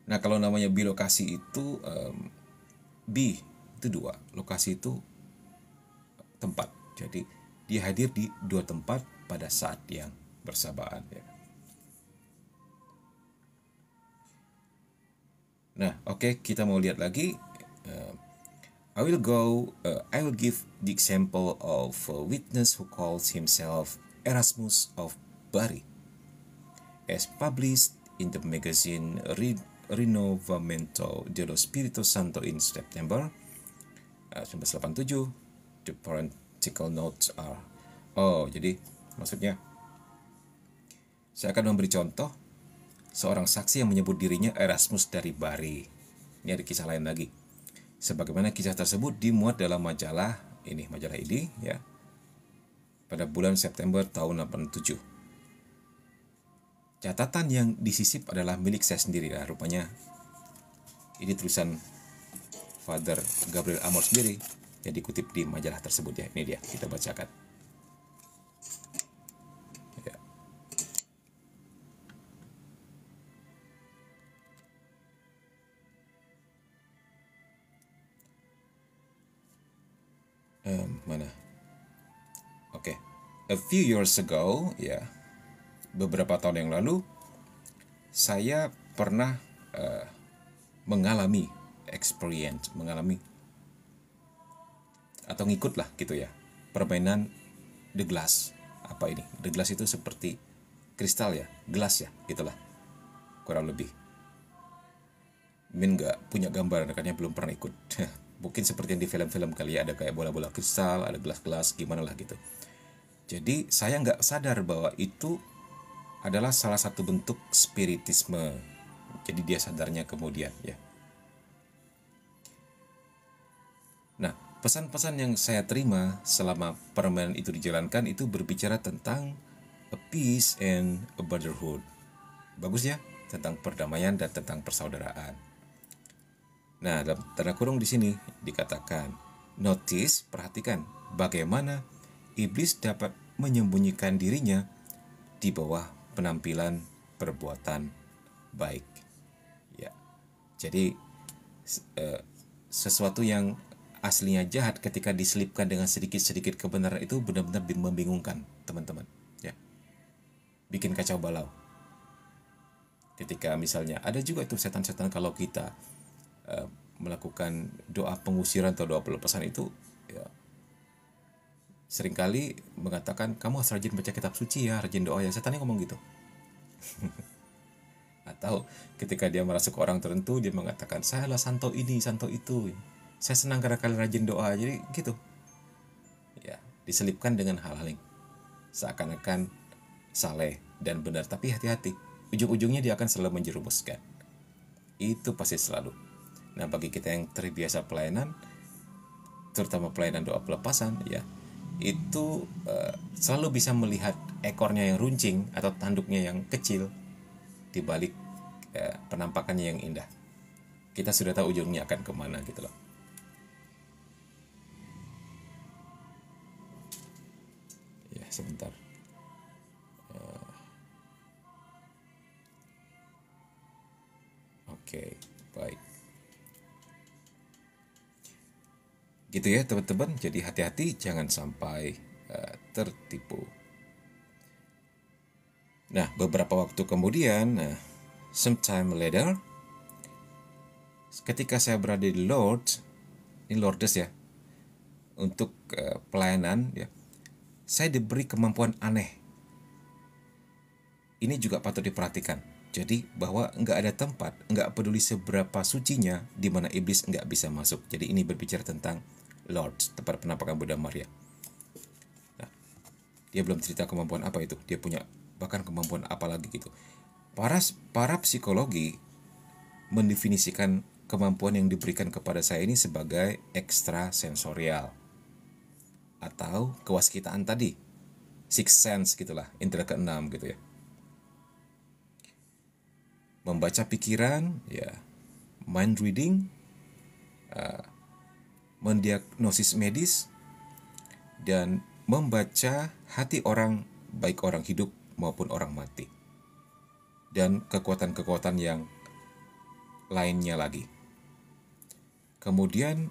Nah, kalau namanya bilokasi itu bi itu dua, lokasi itu tempat. Jadi dia hadir di dua tempat pada saat yang bersamaan ya. Nah, oke, kita mau lihat lagi. I will give the example of a witness who calls himself Erasmus of Bari, as published in the magazine Rinnovamento dello Spirito Santo in September 1987. The parenthetical notes are, jadi maksudnya saya akan memberi contoh seorang saksi yang menyebut dirinya Erasmus dari Bari. Ini ada kisah lain lagi. Sebagaimana kisah tersebut dimuat dalam majalah ini ya, pada bulan September tahun 87. Catatan yang disisip adalah milik saya sendiri. Nah, rupanya ini tulisan Father Gabriel Amor sendiri yang dikutip di majalah tersebut ya. Ini dia, kita bacakan. Ya. Mana? Oke. A few years ago, ya. Beberapa tahun yang lalu saya pernah mengalami atau ngikut lah gitu ya, permainan The Glass. Apa ini? The Glass itu seperti kristal ya, gelas ya, gitulah kurang lebih. Min nggak punya gambar, makanya belum pernah ikut. Mungkin seperti yang di film-film kali ya, ada kayak bola-bola kristal, ada gelas-gelas, gimana lah gitu. Jadi saya nggak sadar bahwa itu adalah salah satu bentuk spiritisme. Jadi dia sadarnya kemudian ya. Nah, pesan-pesan yang saya terima selama permainan itu dijalankan itu berbicara tentang a peace and a brotherhood. Bagus ya, tentang perdamaian dan tentang persaudaraan. Nah, dalam tanda kurung di sini dikatakan Notice, perhatikan bagaimana iblis dapat menyembunyikan dirinya di bawah penampilan perbuatan baik. Ya, jadi sesuatu yang aslinya jahat ketika diselipkan dengan sedikit-sedikit kebenaran itu benar-benar membingungkan teman-teman. Ya, bikin kacau balau. Ketika misalnya ada juga itu setan-setan kalau kita melakukan doa pengusiran atau doa pelepasan itu, ya, seringkali mengatakan kamu harus rajin baca kitab suci ya, rajin doa ya. Setannya ngomong gitu. Atau ketika dia merasuk orang tertentu, dia mengatakan saya lah santo ini, santo itu. Saya senang karena kalian rajin doa. Jadi gitu. Ya, diselipkan dengan hal-hal yang seakan-akan saleh dan benar, tapi hati-hati. Ujung-ujungnya dia akan selalu menjerumuskan. Itu pasti selalu. Nah, bagi kita yang terbiasa pelayanan, terutama pelayanan doa pelepasan, ya, itu selalu bisa melihat ekornya yang runcing atau tanduknya yang kecil di balik penampakannya yang indah. Kita sudah tahu ujungnya akan kemana gitu loh. Ya, sebentar. Oke, baik. Gitu ya teman-teman, jadi hati-hati jangan sampai tertipu. Nah, beberapa waktu kemudian, sometime later, ketika saya berada di Lourdes, ini Lourdes ya, untuk pelayanan, ya, saya diberi kemampuan aneh. Ini juga patut diperhatikan. Jadi bahwa nggak ada tempat, nggak peduli seberapa sucinya, di mana iblis nggak bisa masuk. Jadi ini berbicara tentang Lourdes, tempat penampakan Bunda Maria. Nah, dia belum cerita kemampuan apa itu. Dia punya bahkan kemampuan apa lagi gitu. Para psikologi mendefinisikan kemampuan yang diberikan kepada saya ini sebagai ekstrasensorial atau kewaskitaan tadi, sixth sense gitulah, indera keenam gitu ya. Membaca pikiran, ya, mind reading, mendiagnosis medis, dan membaca hati orang, baik orang hidup maupun orang mati. Dan kekuatan-kekuatan yang lainnya lagi. Kemudian,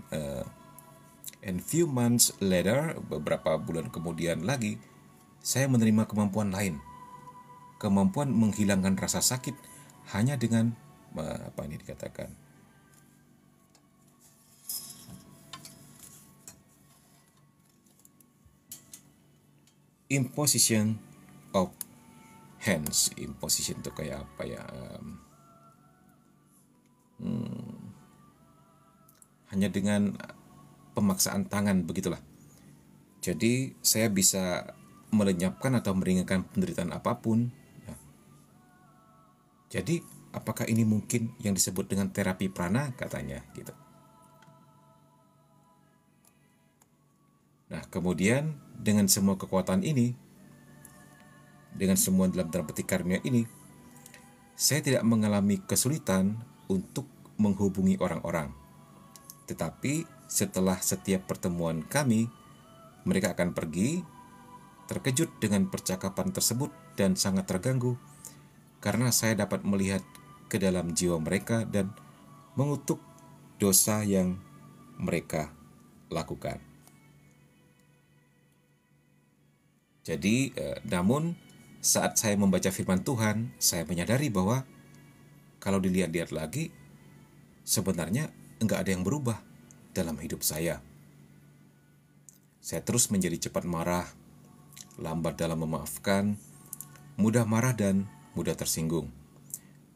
and few months later, beberapa bulan kemudian lagi, saya menerima kemampuan lain. Kemampuan menghilangkan rasa sakit hanya dengan, apa ini dikatakan, imposition of hands. Imposition itu kayak apa ya? Hanya dengan pemaksaan tangan begitulah. Jadi saya bisa melenyapkan atau meringankan penderitaan apapun. Ya. Jadi apakah ini mungkin yang disebut dengan terapi prana katanya gitu. Nah, kemudian dengan semua kekuatan ini, dengan semua dalam tanda petik karunia ini, saya tidak mengalami kesulitan untuk menghubungi orang-orang. Tetapi setelah setiap pertemuan kami, mereka akan pergi, terkejut dengan percakapan tersebut dan sangat terganggu karena saya dapat melihat ke dalam jiwa mereka dan mengutuk dosa yang mereka lakukan. Jadi, namun saat saya membaca firman Tuhan, saya menyadari bahwa kalau dilihat-lihat lagi, sebenarnya enggak ada yang berubah dalam hidup saya. Saya terus menjadi cepat marah, lambat dalam memaafkan, mudah marah dan mudah tersinggung.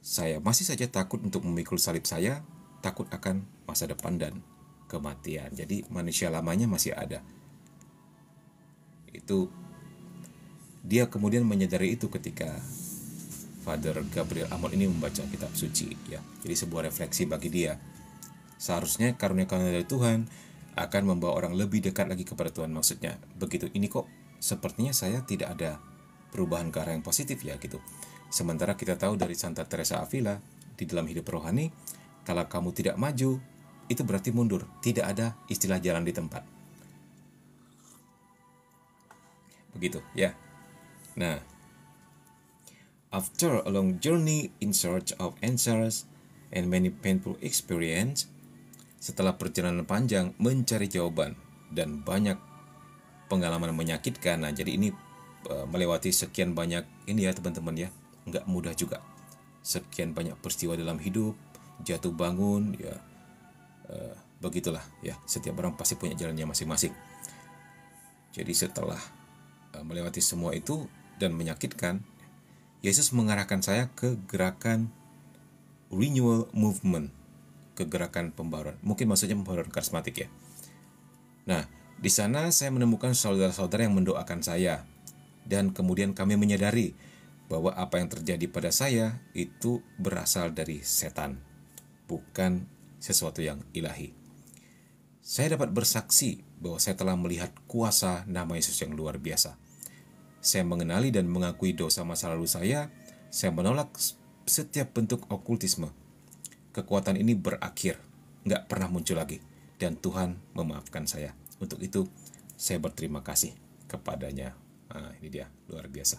Saya masih saja takut untuk memikul salib saya, takut akan masa depan dan kematian. Jadi manusia lamanya masih ada. Itu dia kemudian menyadari itu ketika Father Gabriel Amor ini membaca kitab suci ya. Jadi sebuah refleksi bagi dia. Seharusnya karunia-karunia dari Tuhan akan membawa orang lebih dekat lagi kepada Tuhan, maksudnya. Begitu ini kok sepertinya saya tidak ada perubahan ke arah yang positif ya gitu. Sementara kita tahu dari Santa Teresa Avila di dalam hidup rohani, kalau kamu tidak maju, itu berarti mundur. Tidak ada istilah jalan di tempat. Begitu ya. Nah, after a long journey in search of answers and many painful experience, setelah perjalanan panjang mencari jawaban dan banyak pengalaman menyakitkan. Nah, jadi ini melewati sekian banyak ini ya teman-teman ya, nggak mudah juga. Sekian banyak peristiwa dalam hidup, jatuh bangun ya, begitulah ya. Setiap orang pasti punya jalannya masing-masing. Jadi setelah melewati semua itu dan menyakitkan, Yesus mengarahkan saya ke gerakan renewal movement, ke gerakan pembaruan. Mungkin maksudnya pembaruan karismatik ya. Nah, di sana saya menemukan saudara-saudara yang mendoakan saya, dan kemudian kami menyadari bahwa apa yang terjadi pada saya itu berasal dari setan, bukan sesuatu yang ilahi. Saya dapat bersaksi bahwa saya telah melihat kuasa nama Yesus yang luar biasa. Saya mengenali dan mengakui dosa masa lalu saya menolak setiap bentuk okultisme. Kekuatan ini berakhir, nggak pernah muncul lagi, dan Tuhan memaafkan saya. Untuk itu, saya berterima kasih kepadanya. Nah, ini dia, luar biasa.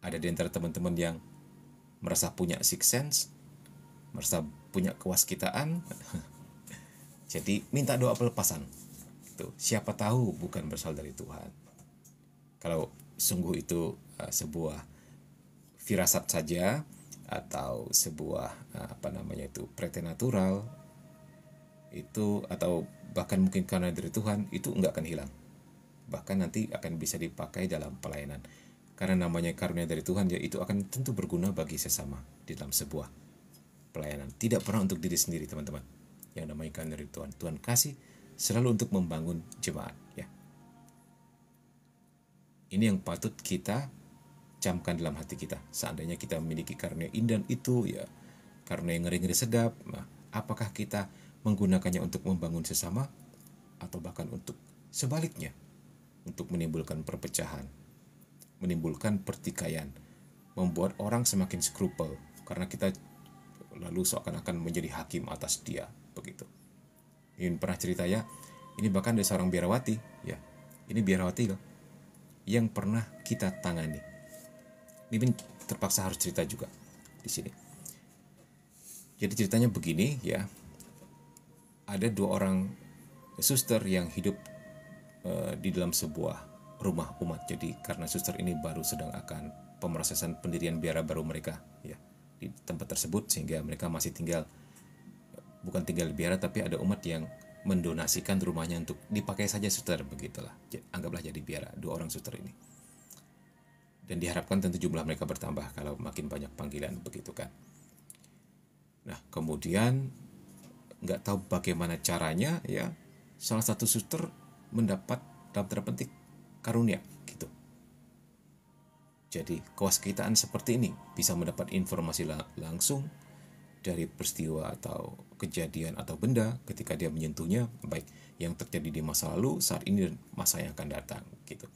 Ada di antara teman-teman yang merasa punya sixth sense, merasa punya kewaskitaan. Jadi, minta doa pelepasan. Tuh, siapa tahu bukan berasal dari Tuhan. Kalau sungguh itu sebuah firasat saja, atau sebuah preternatural, itu atau bahkan mungkin karena dari Tuhan, itu enggak akan hilang. Bahkan nanti akan bisa dipakai dalam pelayanan. Karena namanya karunia dari Tuhan, ya itu akan tentu berguna bagi sesama di dalam sebuah pelayanan. Tidak pernah untuk diri sendiri, teman-teman. Yang namanya karunia dari Tuhan. Tuhan kasih selalu untuk membangun jemaat, ya. Ini yang patut kita camkan dalam hati kita. Seandainya kita memiliki karunia indah itu, ya, karunia yang ngeri-ngeri sedap, nah, apakah kita menggunakannya untuk membangun sesama, atau bahkan untuk sebaliknya, untuk menimbulkan perpecahan, menimbulkan pertikaian, membuat orang semakin skrupel karena kita lalu seakan-akan menjadi hakim atas dia, begitu. Ini pernah cerita ya, ini bahkan dari seorang biarawati, ya, ini biarawati loh, yang pernah kita tangani. Ini terpaksa harus cerita juga di sini. Jadi ceritanya begini ya, ada 2 orang suster yang hidup di dalam sebuah rumah umat. Jadi karena suster ini baru sedang akan pemrosesan pendirian biara baru mereka ya di tempat tersebut, sehingga mereka masih tinggal, bukan tinggal biara, tapi ada umat yang mendonasikan rumahnya untuk dipakai saja suster, begitulah. Anggaplah jadi biara 2 orang suster ini. Dan diharapkan tentu jumlah mereka bertambah kalau makin banyak panggilan, begitu kan. Nah, kemudian nggak tahu bagaimana caranya ya, salah satu suster mendapat dalam tanda petik karunia gitu. Jadi kewaskitaan seperti ini bisa mendapat informasi langsung dari peristiwa atau kejadian atau benda ketika dia menyentuhnya, baik yang terjadi di masa lalu, saat ini, dan masa yang akan datang gitu.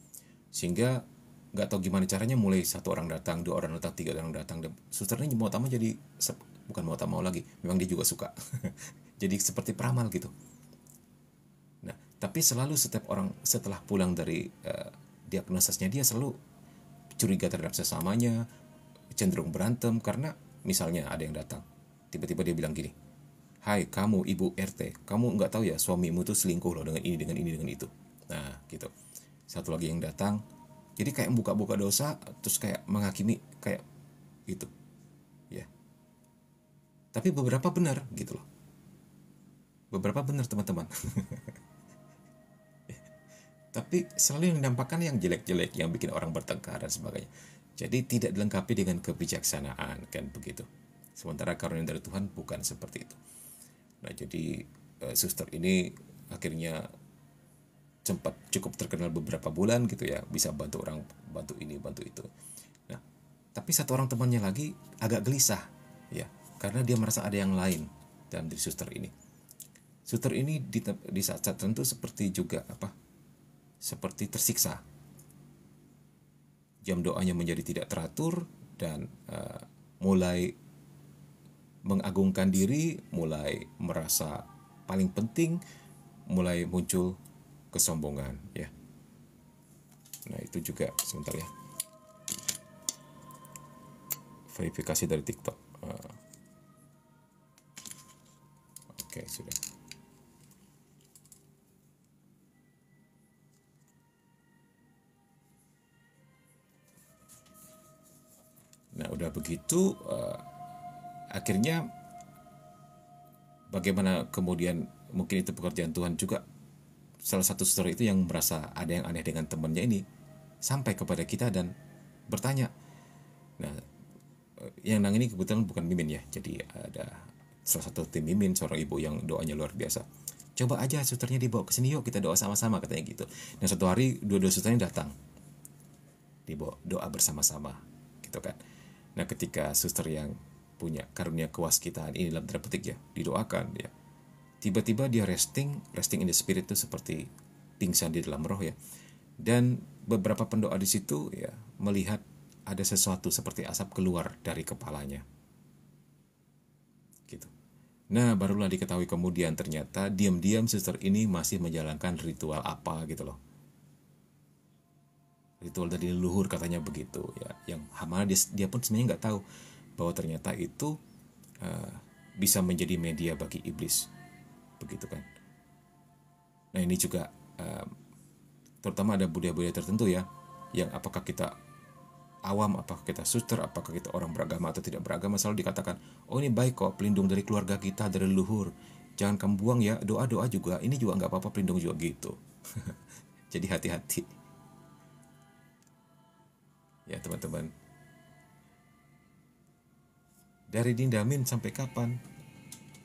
Sehingga nggak tahu gimana caranya, mulai 1 orang datang, 2 orang datang, 3 orang datang, dan susternya mau tak mau jadi, bukan mau tak mau lagi, memang dia juga suka. Jadi seperti peramal gitu. Nah, tapi selalu setiap orang setelah pulang dari diagnosisnya, dia selalu curiga terhadap sesamanya, cenderung berantem, karena misalnya ada yang datang, tiba-tiba dia bilang gini, "Hai kamu ibu RT, kamu nggak tahu ya suamimu tuh selingkuh loh dengan ini, dengan ini, dengan itu." Nah gitu. Satu lagi yang datang, jadi kayak buka-buka dosa, terus kayak menghakimi, kayak gitu ya. Tapi beberapa benar gitu loh, beberapa benar teman-teman. Tapi selalu yang dampakkan yang jelek-jelek, yang bikin orang bertengkar dan sebagainya. Jadi tidak dilengkapi dengan kebijaksanaan, kan begitu. Sementara karunia dari Tuhan bukan seperti itu. Nah, jadi suster ini akhirnya sempat cukup terkenal beberapa bulan gitu ya, bisa bantu orang, bantu ini, bantu itu. Nah, tapi 1 orang temannya lagi agak gelisah ya, karena dia merasa ada yang lain dalam diri suster ini. Suster ini di saat-saat tertentu seperti juga seperti tersiksa. Jam doanya menjadi tidak teratur, dan mulai mengagungkan diri, mulai merasa paling penting, mulai muncul kesombongan ya. Nah, itu juga sebentar ya. Verifikasi dari TikTok. Oke, sudah. Nah, udah begitu, akhirnya bagaimana kemudian mungkin itu pekerjaan Tuhan juga. Salah satu story itu yang merasa ada yang aneh dengan temannya ini sampai kepada kita dan bertanya. Nah, yang nang ini kebetulan bukan Mimin ya, jadi ada salah satu tim Mimin, seorang ibu yang doanya luar biasa. Coba aja susternya dibawa ke sini, yuk kita doa sama-sama, katanya gitu. Nah, suatu hari dua-dua susternya datang, dibawa doa bersama-sama gitu kan. Nah, ketika suster yang punya karunia kewaskitaan ini dalam tanda petik ya didoakan ya, tiba-tiba dia resting in the spirit itu seperti pingsan di dalam roh ya. Dan beberapa pendoa di situ ya melihat ada sesuatu seperti asap keluar dari kepalanya. Gitu. Nah, barulah diketahui kemudian ternyata diam-diam suster ini masih menjalankan ritual apa gitu loh. Ritual dari leluhur katanya begitu ya. Yang mana dia pun sebenarnya nggak tahu bahwa ternyata itu bisa menjadi media bagi iblis. Begitu kan. Nah, ini juga terutama ada budaya-budaya tertentu ya, yang apakah kita awam, apakah kita suster, apakah kita orang beragama atau tidak beragama, selalu dikatakan, oh ini baik kok, pelindung dari keluarga kita, dari leluhur, jangan kamu buang ya, doa-doa juga, ini juga nggak apa-apa, pelindung juga gitu. Jadi hati-hati ya teman-teman. Dari Dindamin sampai kapan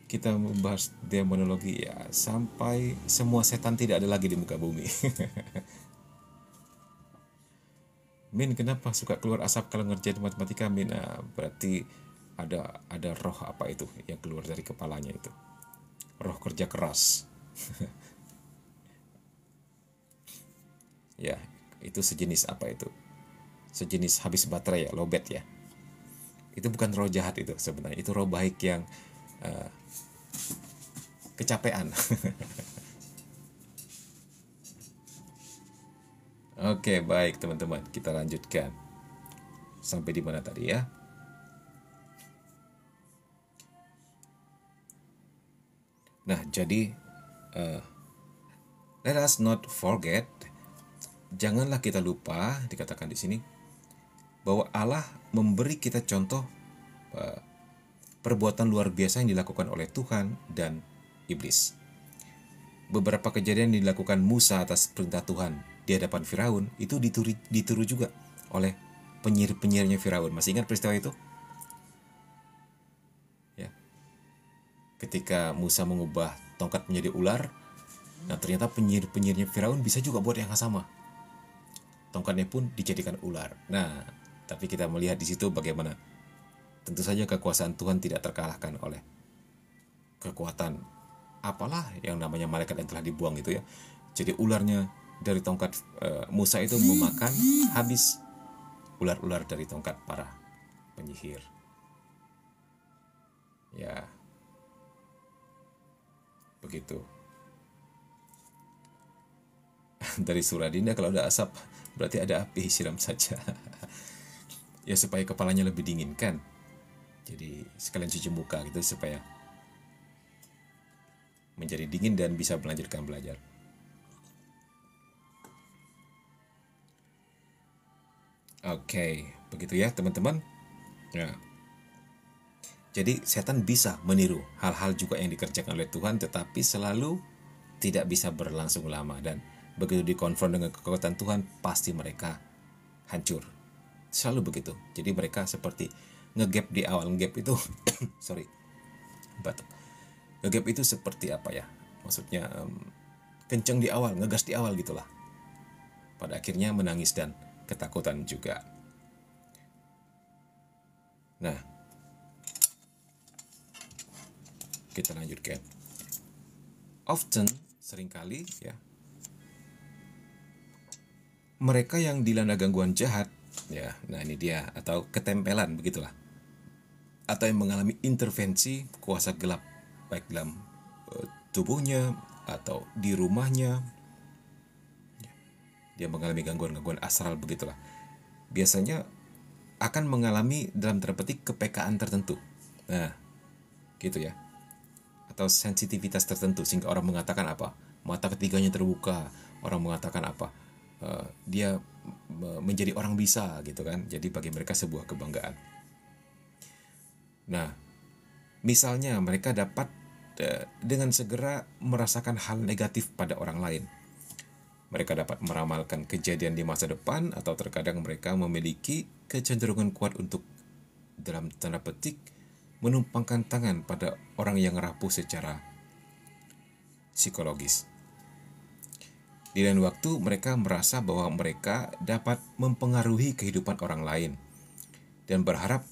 kita membahas demonologi ya, sampai semua setan tidak ada lagi di muka bumi. Min, kenapa suka keluar asap kalau ngerjain matematika, Min? Nah, berarti ada roh apa itu yang keluar dari kepalanya itu. Roh kerja keras. Ya, itu sejenis apa itu? Sejenis habis baterai ya, lowbat ya. Itu bukan roh jahat itu sebenarnya, itu roh baik yang kecapean. Oke, baik teman-teman, kita lanjutkan. Sampai di mana tadi ya? Nah, jadi let us not forget, janganlah kita lupa, dikatakan di sini, bahwa Allah memberi kita contoh perbuatan luar biasa yang dilakukan oleh Tuhan dan iblis. Beberapa kejadian yang dilakukan Musa atas perintah Tuhan di hadapan Firaun itu ditiru juga oleh penyihir-penyihirnya Firaun. Masih ingat peristiwa itu? Ya. Ketika Musa mengubah tongkat menjadi ular, nah ternyata penyihir-penyihirnya Firaun bisa juga buat yang sama. Tongkatnya pun dijadikan ular. Nah, tapi kita melihat di situ bagaimana tentu saja kekuasaan Tuhan tidak terkalahkan oleh kekuatan apalah yang namanya malaikat yang telah dibuang itu ya. Jadi ularnya dari tongkat Musa itu memakan habis ular-ular dari tongkat para penyihir. Ya, begitu. Dari Suradinda kalau ada asap berarti ada api, siram saja. Ya supaya kepalanya lebih dingin kan. Jadi sekalian cuci muka gitu supaya menjadi dingin dan bisa melanjutkan belajar. Oke, begitu ya teman-teman. Ya. Jadi setan bisa meniru hal-hal juga yang dikerjakan oleh Tuhan, tetapi selalu tidak bisa berlangsung lama, dan begitu dikonfront dengan kekuatan Tuhan pasti mereka hancur. Selalu begitu. Jadi mereka seperti ngegap di awal. Ngegap itu sorry, batuk. Ngegap itu seperti apa ya? Maksudnya kenceng di awal, ngegas di awal gitulah. Pada akhirnya menangis dan ketakutan juga. Nah, kita lanjutkan. Often, seringkali ya, mereka yang dilanda gangguan jahat ya, nah ini dia, atau ketempelan begitulah. atau yang mengalami intervensi kuasa gelap baik dalam tubuhnya atau di rumahnya, dia mengalami gangguan-gangguan astral begitulah, biasanya akan mengalami dalam tanda petik kepekaan tertentu. Nah, gitu ya. Atau sensitivitas tertentu sehingga orang mengatakan apa? Mata ketiganya terbuka. Orang mengatakan apa? Dia menjadi orang bisa gitu kan. Jadi bagi mereka sebuah kebanggaan. Nah, misalnya mereka dapat dengan segera merasakan hal negatif pada orang lain. Mereka dapat meramalkan kejadian di masa depan, atau terkadang mereka memiliki kecenderungan kuat untuk, dalam tanda petik, menumpangkan tangan pada orang yang rapuh secara psikologis. Di lain waktu, mereka merasa bahwa mereka dapat mempengaruhi kehidupan orang lain dan berharap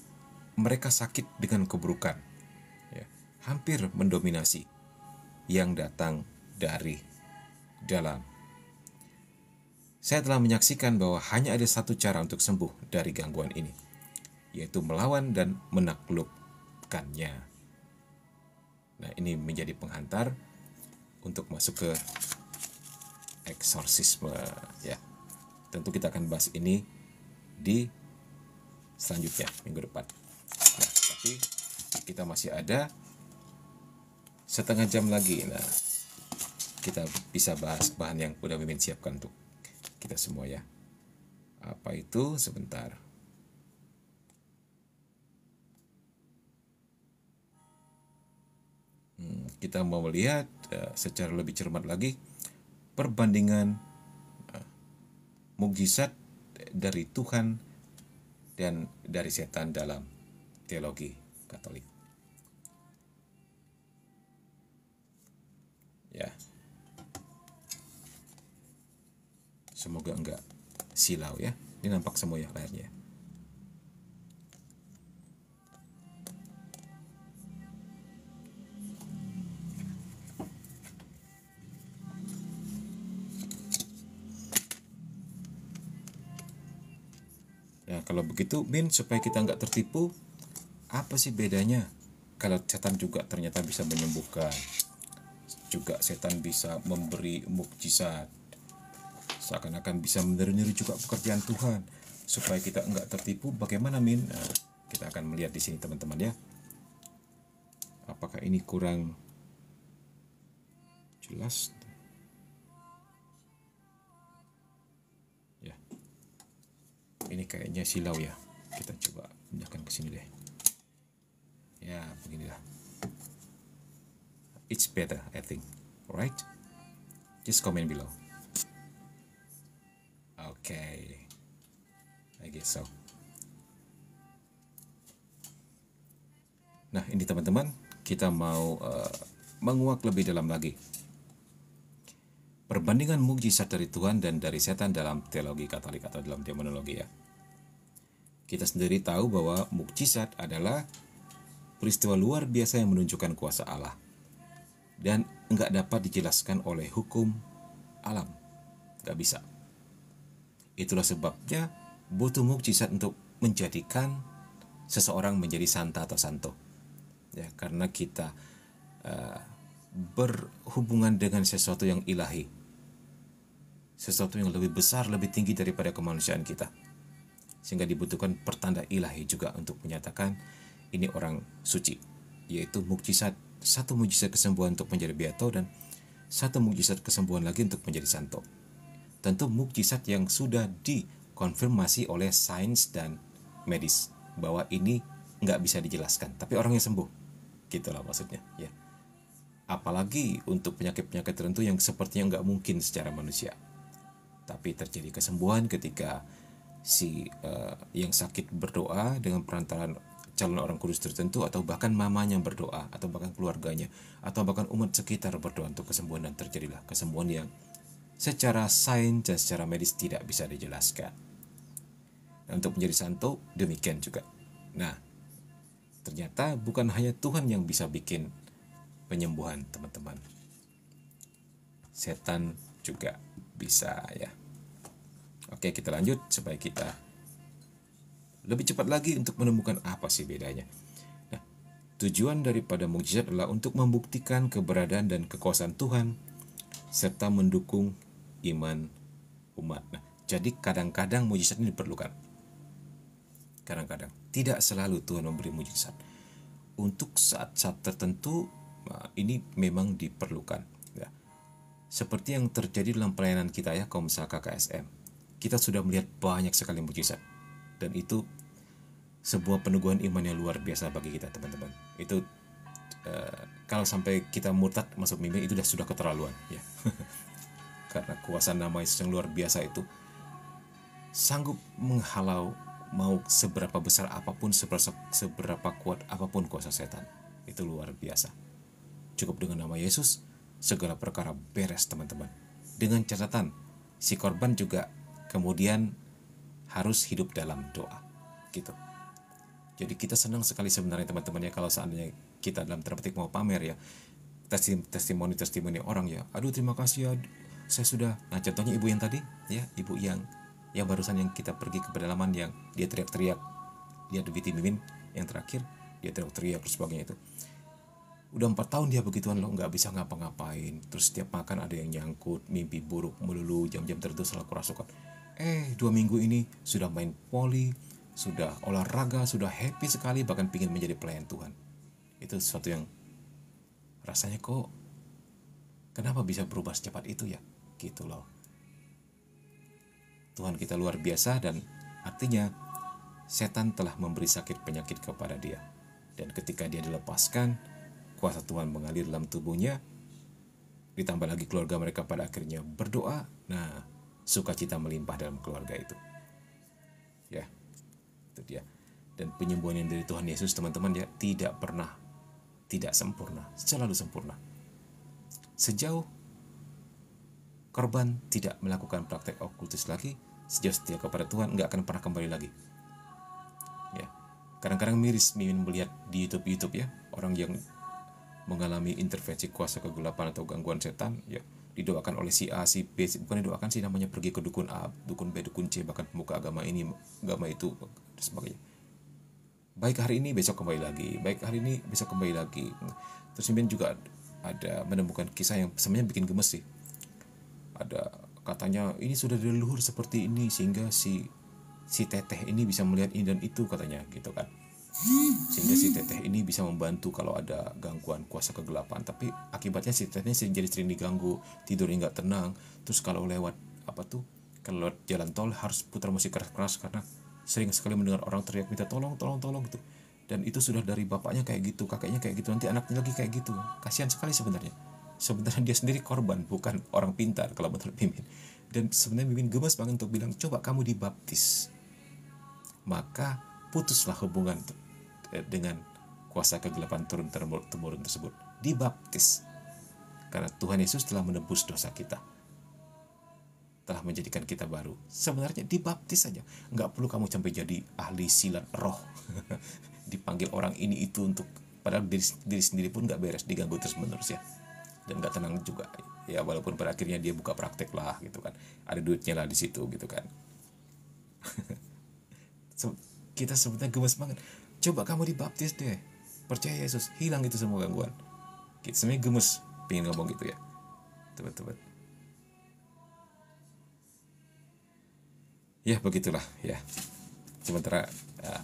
mereka sakit dengan keburukan, ya, hampir mendominasi yang datang dari dalam. Saya telah menyaksikan bahwa hanya ada satu cara untuk sembuh dari gangguan ini, yaitu melawan dan menaklukkannya. Nah, ini menjadi penghantar untuk masuk ke eksorsisme, ya. Tentu kita akan bahas ini di selanjutnya minggu depan. Nah, tapi kita masih ada setengah jam lagi. Nah, kita bisa bahas bahan yang udah Mimin siapkan untuk kita semua, ya. Apa itu? Sebentar. Kita mau melihat secara lebih cermat lagi perbandingan mukjizat dari Tuhan dan dari setan dalam teologi Katolik. Ya. Semoga enggak silau ya. Ini nampak semua ya layarnya. Ya, kalau begitu, Min, supaya kita nggak tertipu, apa sih bedanya kalau setan juga ternyata bisa menyembuhkan, juga setan bisa memberi mukjizat, seakan-akan bisa meniru juga pekerjaan Tuhan, supaya kita nggak tertipu? Bagaimana, Min? Nah, kita akan melihat di sini, teman-teman, ya. Apakah ini kurang jelas? Ya, ini kayaknya silau ya. Kita coba pindahkan ke sini deh. Ya, beginilah. It's better, I think. Alright? Just comment below. Okay, I guess so. Nah, ini teman-teman, kita mau menguak lebih dalam lagi perbandingan mukjizat dari Tuhan dan dari setan dalam teologi Katolik atau dalam demonologi, ya. Kita sendiri tahu bahwa mukjizat adalah peristiwa luar biasa yang menunjukkan kuasa Allah dan enggak dapat dijelaskan oleh hukum alam, enggak bisa. Itulah sebabnya butuh mukjizat untuk menjadikan seseorang menjadi santa atau santo, ya, karena kita berhubungan dengan sesuatu yang ilahi, sesuatu yang lebih besar, lebih tinggi daripada kemanusiaan kita, sehingga dibutuhkan pertanda ilahi juga untuk menyatakan ini orang suci, yaitu mukjizat. Satu mukjizat kesembuhan untuk menjadi beato dan satu mukjizat kesembuhan lagi untuk menjadi santo. Tentu mukjizat yang sudah dikonfirmasi oleh sains dan medis bahwa ini nggak bisa dijelaskan, tapi orangnya sembuh, gitulah maksudnya, ya. Apalagi untuk penyakit-penyakit tertentu yang sepertinya nggak mungkin secara manusia, tapi terjadi kesembuhan ketika si yang sakit berdoa dengan perantaraan calon orang kudus tertentu, atau bahkan mamanya berdoa, atau bahkan keluarganya, atau bahkan umat sekitar berdoa untuk kesembuhan, dan terjadilah kesembuhan yang secara sains dan secara medis tidak bisa dijelaskan. Nah, untuk menjadi santo demikian juga. Nah, ternyata bukan hanya Tuhan yang bisa bikin penyembuhan, teman-teman. Setan juga bisa, ya. Oke, kita lanjut supaya kita lebih cepat lagi untuk menemukan apa sih bedanya. Tujuan daripada mukjizat adalah untuk membuktikan keberadaan dan kekuasaan Tuhan serta mendukung iman umat. Nah, jadi kadang-kadang mukjizat ini diperlukan. Kadang-kadang, tidak selalu Tuhan memberi mukjizat. Untuk saat-saat tertentu ini memang diperlukan. Ya. Seperti yang terjadi dalam pelayanan kita ya, Komsa KKSM. Kita sudah melihat banyak sekali mukjizat. Dan itu sebuah peneguhan iman yang luar biasa bagi kita, teman-teman. Itu kalau sampai kita murtad masuk mimpin itu sudah keterlaluan ya. Karena kuasa nama Yesus yang luar biasa itu sanggup menghalau mau seberapa besar apapun, seberapa kuat apapun kuasa setan. Itu luar biasa. Cukup dengan nama Yesus segala perkara beres, teman-teman. Dengan catatan si korban juga kemudian harus hidup dalam doa gitu. Jadi kita senang sekali sebenarnya, teman-teman ya, kalau seandainya kita dalam tanda petik mau pamer ya, testimoni orang ya, aduh terima kasih ya saya sudah. Nah contohnya ibu yang tadi ya, ibu yang barusan yang kita pergi ke pedalaman, yang dia teriak-teriak, dia ada vitamin yang terakhir, dia teriak-teriak terus sebagainya itu. Udah 4 tahun dia begituan loh, nggak bisa ngapa-ngapain, terus setiap makan ada yang nyangkut, mimpi buruk melulu, jam-jam tertentu selalu kerasukan. 2 minggu ini sudah main poli, sudah olahraga, sudah happy sekali, bahkan ingin menjadi pelayan Tuhan. Itu sesuatu yang rasanya kok kenapa bisa berubah secepat itu ya, gitu loh. Tuhan kita luar biasa, dan artinya setan telah memberi sakit penyakit kepada dia, dan ketika dia dilepaskan, kuasa Tuhan mengalir dalam tubuhnya, ditambah lagi keluarga mereka pada akhirnya berdoa. Nah, sukacita melimpah dalam keluarga itu ya. Itu dia. Dan penyembuhan yang dari Tuhan Yesus, teman-teman ya, tidak sempurna, selalu sempurna. Sejauh korban tidak melakukan praktek okultis lagi, sejauh setia kepada Tuhan, nggak akan pernah kembali lagi. Ya, kadang-kadang miris mimin melihat di YouTube ya, orang yang mengalami intervensi kuasa kegelapan atau gangguan setan, ya didoakan oleh si A, si B, bukan didoakan sih, namanya pergi ke dukun A, dukun B, dukun C, bahkan pemuka agama ini, agama itu, dan sebagainya. Baik hari ini, besok kembali lagi. Baik hari ini, besok kembali lagi. Terus kemudian juga ada menemukan kisah yang sebenarnya bikin gemes sih. Ada katanya ini sudah dari leluhur seperti ini, sehingga si teteh ini bisa melihat ini dan itu, katanya gitu kan. Sehingga si teteh ini bisa membantu kalau ada gangguan kuasa kegelapan. Tapi akibatnya si tetehnya jadi sering diganggu, tidurnya nggak tenang. Terus kalau lewat kalau lewat jalan tol harus putar musik keras-keras karena sering sekali mendengar orang teriak minta tolong gitu. Dan itu sudah dari bapaknya kayak gitu, kakeknya kayak gitu, nanti anaknya lagi kayak gitu. Kasihan sekali sebenarnya. Sebenarnya dia sendiri korban, bukan orang pintar kalau menurut Mimin. Dan sebenarnya Mimin gemes banget untuk bilang, coba kamu dibaptis, maka putuslah hubungan dengan kuasa kegelapan turun-temurun tersebut. Dibaptis karena Tuhan Yesus telah menebus dosa kita, telah menjadikan kita baru. Sebenarnya dibaptis saja, nggak perlu kamu sampai jadi ahli silat roh dipanggil orang ini itu untuk, padahal diri sendiri pun nggak beres, diganggu terus menerus ya, dan nggak tenang juga ya, walaupun pada akhirnya dia buka praktek lah gitu kan, ada duitnya lah di situ gitu kan. Kita sebenarnya gemes banget, coba kamu dibaptis deh, percaya Yesus, hilang itu semua gangguan. Kita sebenarnya gemes pengen ngomong gitu ya, teman-teman. Ya begitulah ya. Sementara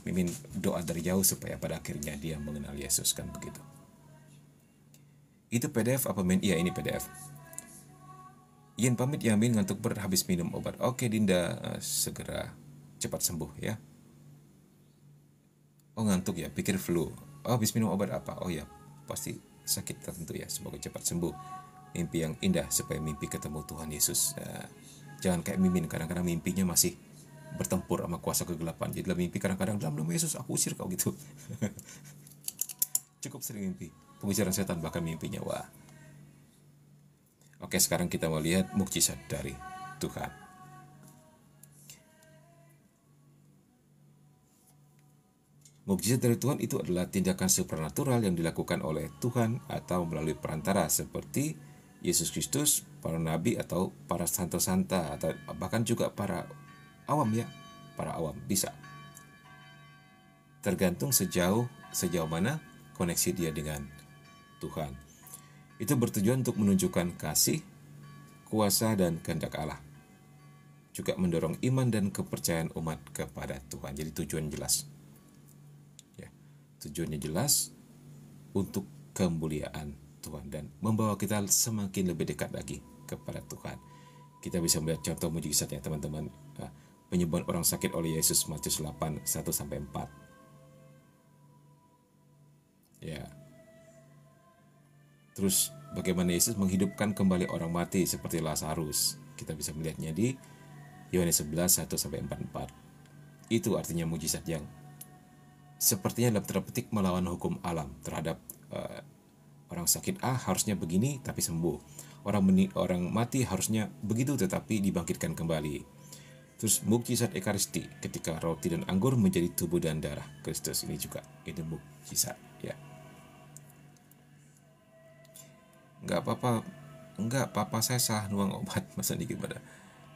Mimin doa dari jauh supaya pada akhirnya dia mengenal Yesus, kan begitu. Itu PDF apa Min? Iya ini PDF. Yen pamit ya Min, ngantuk berat habis minum obat. Oke Dinda, segera cepat sembuh ya. Oh ngantuk ya, pikir flu. Oh habis minum obat apa? Oh ya pasti sakit tertentu ya, semoga cepat sembuh. Mimpi yang indah supaya mimpi ketemu Tuhan Yesus. Jangan kayak Mimin, kadang-kadang mimpinya masih bertempur sama kuasa kegelapan. Jadi dalam mimpi kadang-kadang, dalam nama Yesus aku usir kau gitu. Cukup sering mimpi pembicaraan setan, bahkan mimpinya. Wah. Oke, sekarang kita mau lihat mukjizat dari Tuhan. Mukjizat dari Tuhan itu adalah tindakan supranatural yang dilakukan oleh Tuhan atau melalui perantara seperti Yesus Kristus, para nabi atau para santo-santa, atau bahkan juga para awam ya, para awam bisa. Tergantung sejauh mana koneksi dia dengan Tuhan. Itu bertujuan untuk menunjukkan kasih, kuasa, dan kehendak Allah. Juga mendorong iman dan kepercayaan umat kepada Tuhan. Jadi tujuan jelas. Ya, tujuannya jelas untuk kemuliaan Tuhan dan membawa kita semakin lebih dekat lagi kepada Tuhan. Kita bisa melihat contoh mujizatnya teman-teman. Penyembuhan orang sakit oleh Yesus Matius 8, 1-4. Ya. Terus bagaimana Yesus menghidupkan kembali orang mati seperti Lazarus. Kita bisa melihatnya di Yohanes 11, 1-44. Itu artinya mujizat yang sepertinya dalam tanda petik melawan hukum alam terhadap orang sakit harusnya begini tapi sembuh. Orang mati harusnya begitu tetapi dibangkitkan kembali. Terus mukjizat Ekaristi ketika roti dan anggur menjadi tubuh dan darah Kristus, ini juga itu mukjizat ya. Enggak apa-apa saya salah nuang obat masa ini gimana.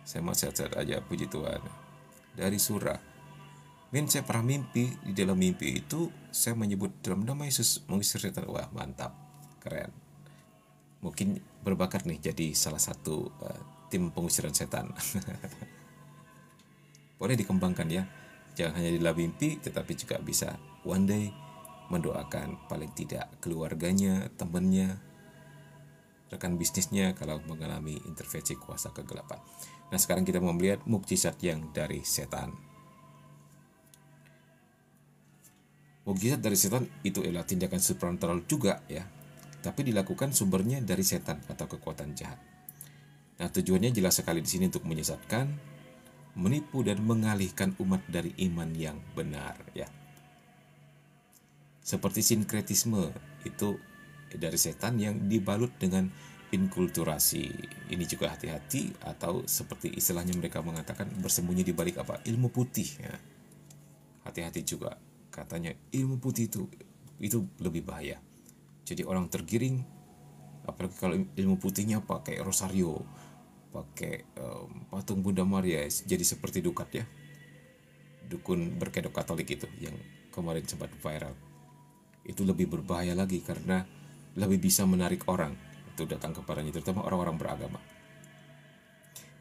Saya masih sehat-sehat aja puji Tuhan. Dari surah. Saya pernah mimpi, di dalam mimpi itu saya menyebut dalam nama Yesus mengusir setan. Wah mantap, keren. Mungkin berbakat nih jadi salah satu tim pengusiran setan. Boleh dikembangkan ya. Jangan hanya di dalam mimpi tetapi juga bisa one day mendoakan paling tidak keluarganya, temannya, rekan bisnisnya kalau mengalami intervensi kuasa kegelapan. Nah sekarang kita mau melihat mukjizat yang dari setan. Mukjizat dari setan itu adalah tindakan supranatural juga ya, tapi dilakukan sumbernya dari setan atau kekuatan jahat. Nah tujuannya jelas sekali di sini untuk menyesatkan, menipu dan mengalihkan umat dari iman yang benar ya. Seperti sinkretisme itu dari setan yang dibalut dengan inkulturasi. Ini juga hati-hati, atau seperti istilahnya mereka mengatakan bersembunyi di balik apa? Ilmu putih ya. Hati-hati juga, katanya ilmu putih itu lebih bahaya. Jadi orang tergiring, apalagi kalau ilmu putihnya pakai rosario, pakai patung Bunda Maria, jadi seperti dukat ya. Dukun berkedok Katolik itu yang kemarin sempat viral. Itu lebih berbahaya lagi karena lebih bisa menarik orang untuk datang kepadanya, terutama orang-orang beragama.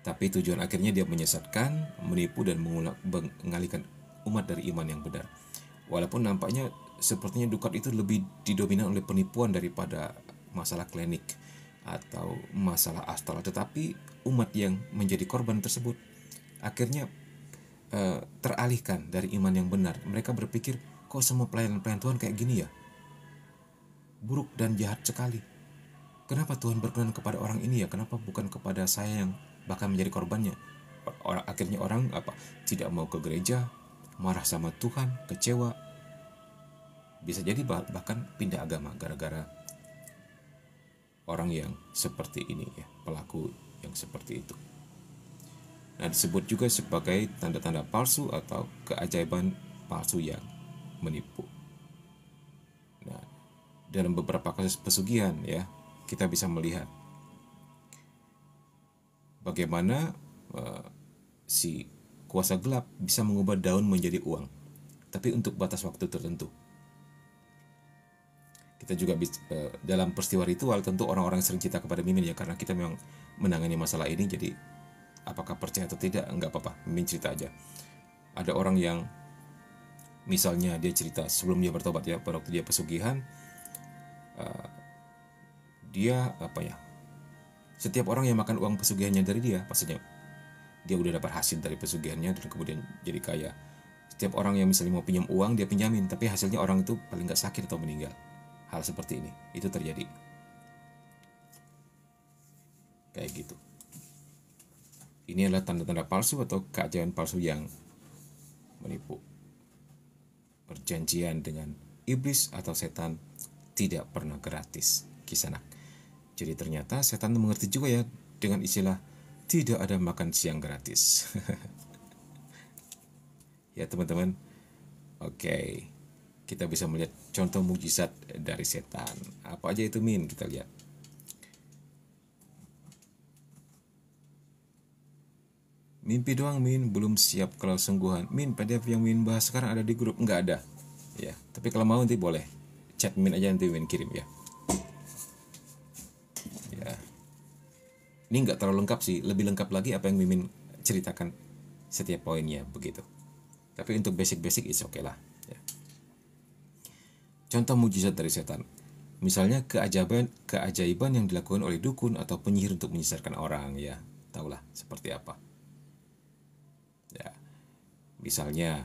Tapi tujuan akhirnya dia menyesatkan, menipu dan mengalihkan umat dari iman yang benar. Walaupun nampaknya sepertinya dukat itu lebih didominan oleh penipuan daripada masalah klinik atau masalah astral, tetapi umat yang menjadi korban tersebut akhirnya teralihkan dari iman yang benar. Mereka berpikir, kok semua pelayan-pelayan Tuhan kayak gini ya? Buruk dan jahat sekali. Kenapa Tuhan berkenan kepada orang ini ya? Kenapa bukan kepada saya yang bahkan menjadi korbannya? Akhirnya orang tidak mau ke gereja, marah sama Tuhan, kecewa. Bisa jadi bahkan pindah agama gara-gara orang yang seperti ini ya, pelaku yang seperti itu. Nah, disebut juga sebagai tanda-tanda palsu atau keajaiban palsu yang menipu. Nah, dalam beberapa kasus pesugihan ya, kita bisa melihat bagaimana si kuasa gelap bisa mengubah daun menjadi uang, tapi untuk batas waktu tertentu. Kita juga dalam peristiwa ritual tentu orang-orang sering cerita kepada Mimin ya, karena kita memang menangani masalah ini, jadi apakah percaya atau tidak enggak apa-apa, Mimin cerita aja. Ada orang yang misalnya dia cerita sebelum dia bertobat ya, pada waktu dia pesugihan, dia setiap orang yang makan uang pesugihannya dari dia, maksudnya dia udah dapat hasil dari pesugihannya dan kemudian jadi kaya. Setiap orang yang misalnya mau pinjam uang dia pinjamin, tapi hasilnya orang itu paling nggak sakit atau meninggal. Hal seperti ini itu terjadi kayak gitu. Ini adalah tanda-tanda palsu atau keajaiban palsu yang menipu. Perjanjian dengan iblis atau setan tidak pernah gratis, Kisanak. Jadi ternyata setan mengerti juga ya dengan istilah tidak ada makan siang gratis. Ya teman-teman, oke. Kita bisa melihat contoh mukjizat dari setan. Apa aja itu Min? Kita lihat. Mimpi doang Min, belum siap kalau sungguhan. Min, PDF yang Min bahas sekarang ada di grup? Nggak ada. Ya, tapi kalau mau nanti boleh chat Mimin aja, nanti Mimin kirim ya. Ya, ini nggak terlalu lengkap sih, lebih lengkap lagi apa yang Mimin ceritakan setiap poinnya begitu. Tapi untuk basic-basic is okay lah ya. Contoh mujizat dari setan, misalnya keajaiban yang dilakukan oleh dukun atau penyihir untuk menyesatkan orang ya, tahulah seperti apa ya. Misalnya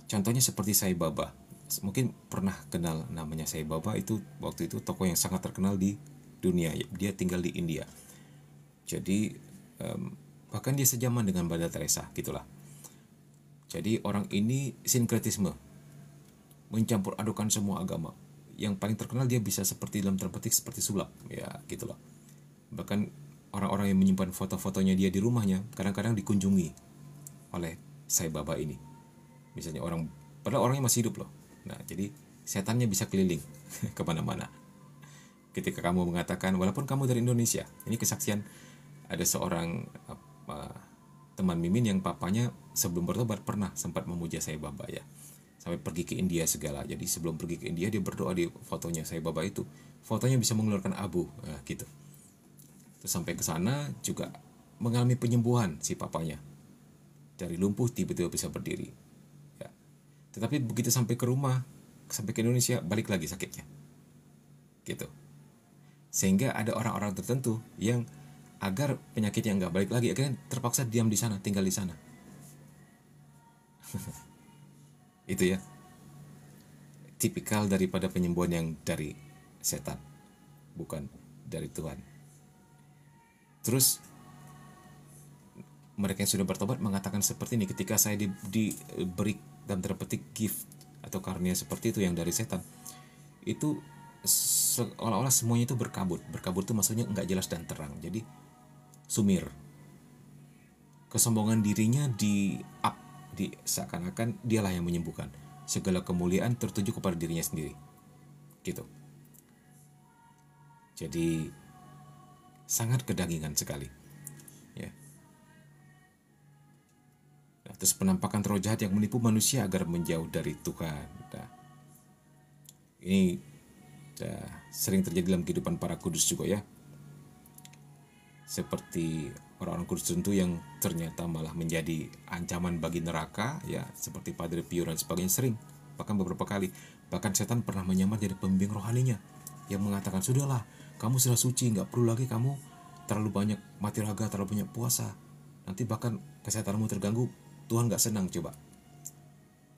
contohnya seperti Sai Baba, mungkin pernah kenal namanya Sai Baba. Itu waktu itu tokoh yang sangat terkenal di dunia, dia tinggal di India. Jadi bahkan dia sejaman dengan Mother Teresa gitulah. Jadi orang ini sinkretisme, mencampur adukan semua agama. Yang paling terkenal dia bisa seperti dalam tanda petik seperti sulap ya gitulah. Bahkan orang-orang yang menyimpan foto-fotonya dia di rumahnya kadang-kadang dikunjungi oleh Sai Baba ini. Misalnya padahal orangnya masih hidup loh. Nah jadi setannya bisa keliling kemana-mana. Ketika kamu mengatakan, walaupun kamu dari Indonesia, ini kesaksian ada seorang teman Mimin yang papanya sebelum bertobat pernah sempat memuja Sai Baba ya, sampai pergi ke India segala. Jadi sebelum pergi ke India dia berdoa di fotonya Sai Baba itu, fotonya bisa mengeluarkan abu gitu. Terus sampai ke sana juga mengalami penyembuhan si papanya, dari lumpuh tiba-tiba bisa berdiri ya. Tetapi begitu sampai ke rumah, sampai ke Indonesia, balik lagi sakitnya gitu. Sehingga ada orang-orang tertentu yang agar penyakitnya nggak balik lagi, akhirnya terpaksa diam di sana, tinggal di sana. Itu ya, tipikal daripada penyembuhan yang dari setan, bukan dari Tuhan. Terus mereka yang sudah bertobat mengatakan seperti ini, ketika saya diberi dalam tanda petik gift atau karunia seperti itu yang dari setan, itu seolah-olah semuanya itu berkabut. Berkabut itu maksudnya nggak jelas dan terang, jadi sumir. Kesombongan dirinya seakan-akan dialah yang menyembuhkan. Segala kemuliaan tertuju kepada dirinya sendiri gitu. Jadi sangat kedagingan sekali ya. Nah, terus penampakan roh jahat yang menipu manusia agar menjauh dari Tuhan. Nah, ini sering terjadi dalam kehidupan para kudus juga ya. Seperti orang-orang kudus tertentu yang ternyata malah menjadi ancaman bagi neraka ya, seperti Padre Pio dan sebagainya, sering, bahkan beberapa kali. Bahkan setan pernah menyamar jadi pembimbing rohaninya yang mengatakan, sudahlah, kamu sudah suci, nggak perlu lagi kamu terlalu banyak mati raga, terlalu banyak puasa, nanti bahkan kesehatanmu terganggu, Tuhan nggak senang. Coba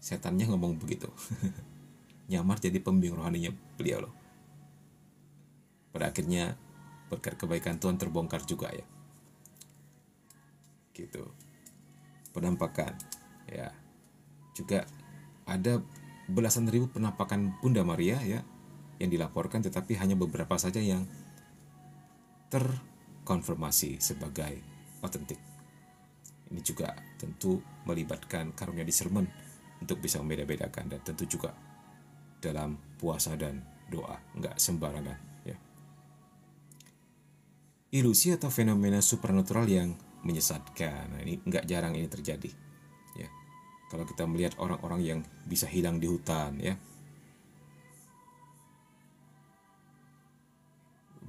setannya ngomong begitu. Nyamar jadi pembimbing rohaninya beliau loh. Pada akhirnya berkat kebaikan Tuhan terbongkar juga ya gitu. Penampakan ya, juga ada belasan ribu penampakan Bunda Maria ya yang dilaporkan, tetapi hanya beberapa saja yang terkonfirmasi sebagai otentik. Ini juga tentu melibatkan karunia discernment untuk bisa membeda-bedakan, dan tentu juga dalam puasa dan doa, nggak sembarangan ya. Ilusi atau fenomena supernatural yang menyesatkan, nah, ini nggak jarang ini terjadi ya. Kalau kita melihat orang-orang yang bisa hilang di hutan ya,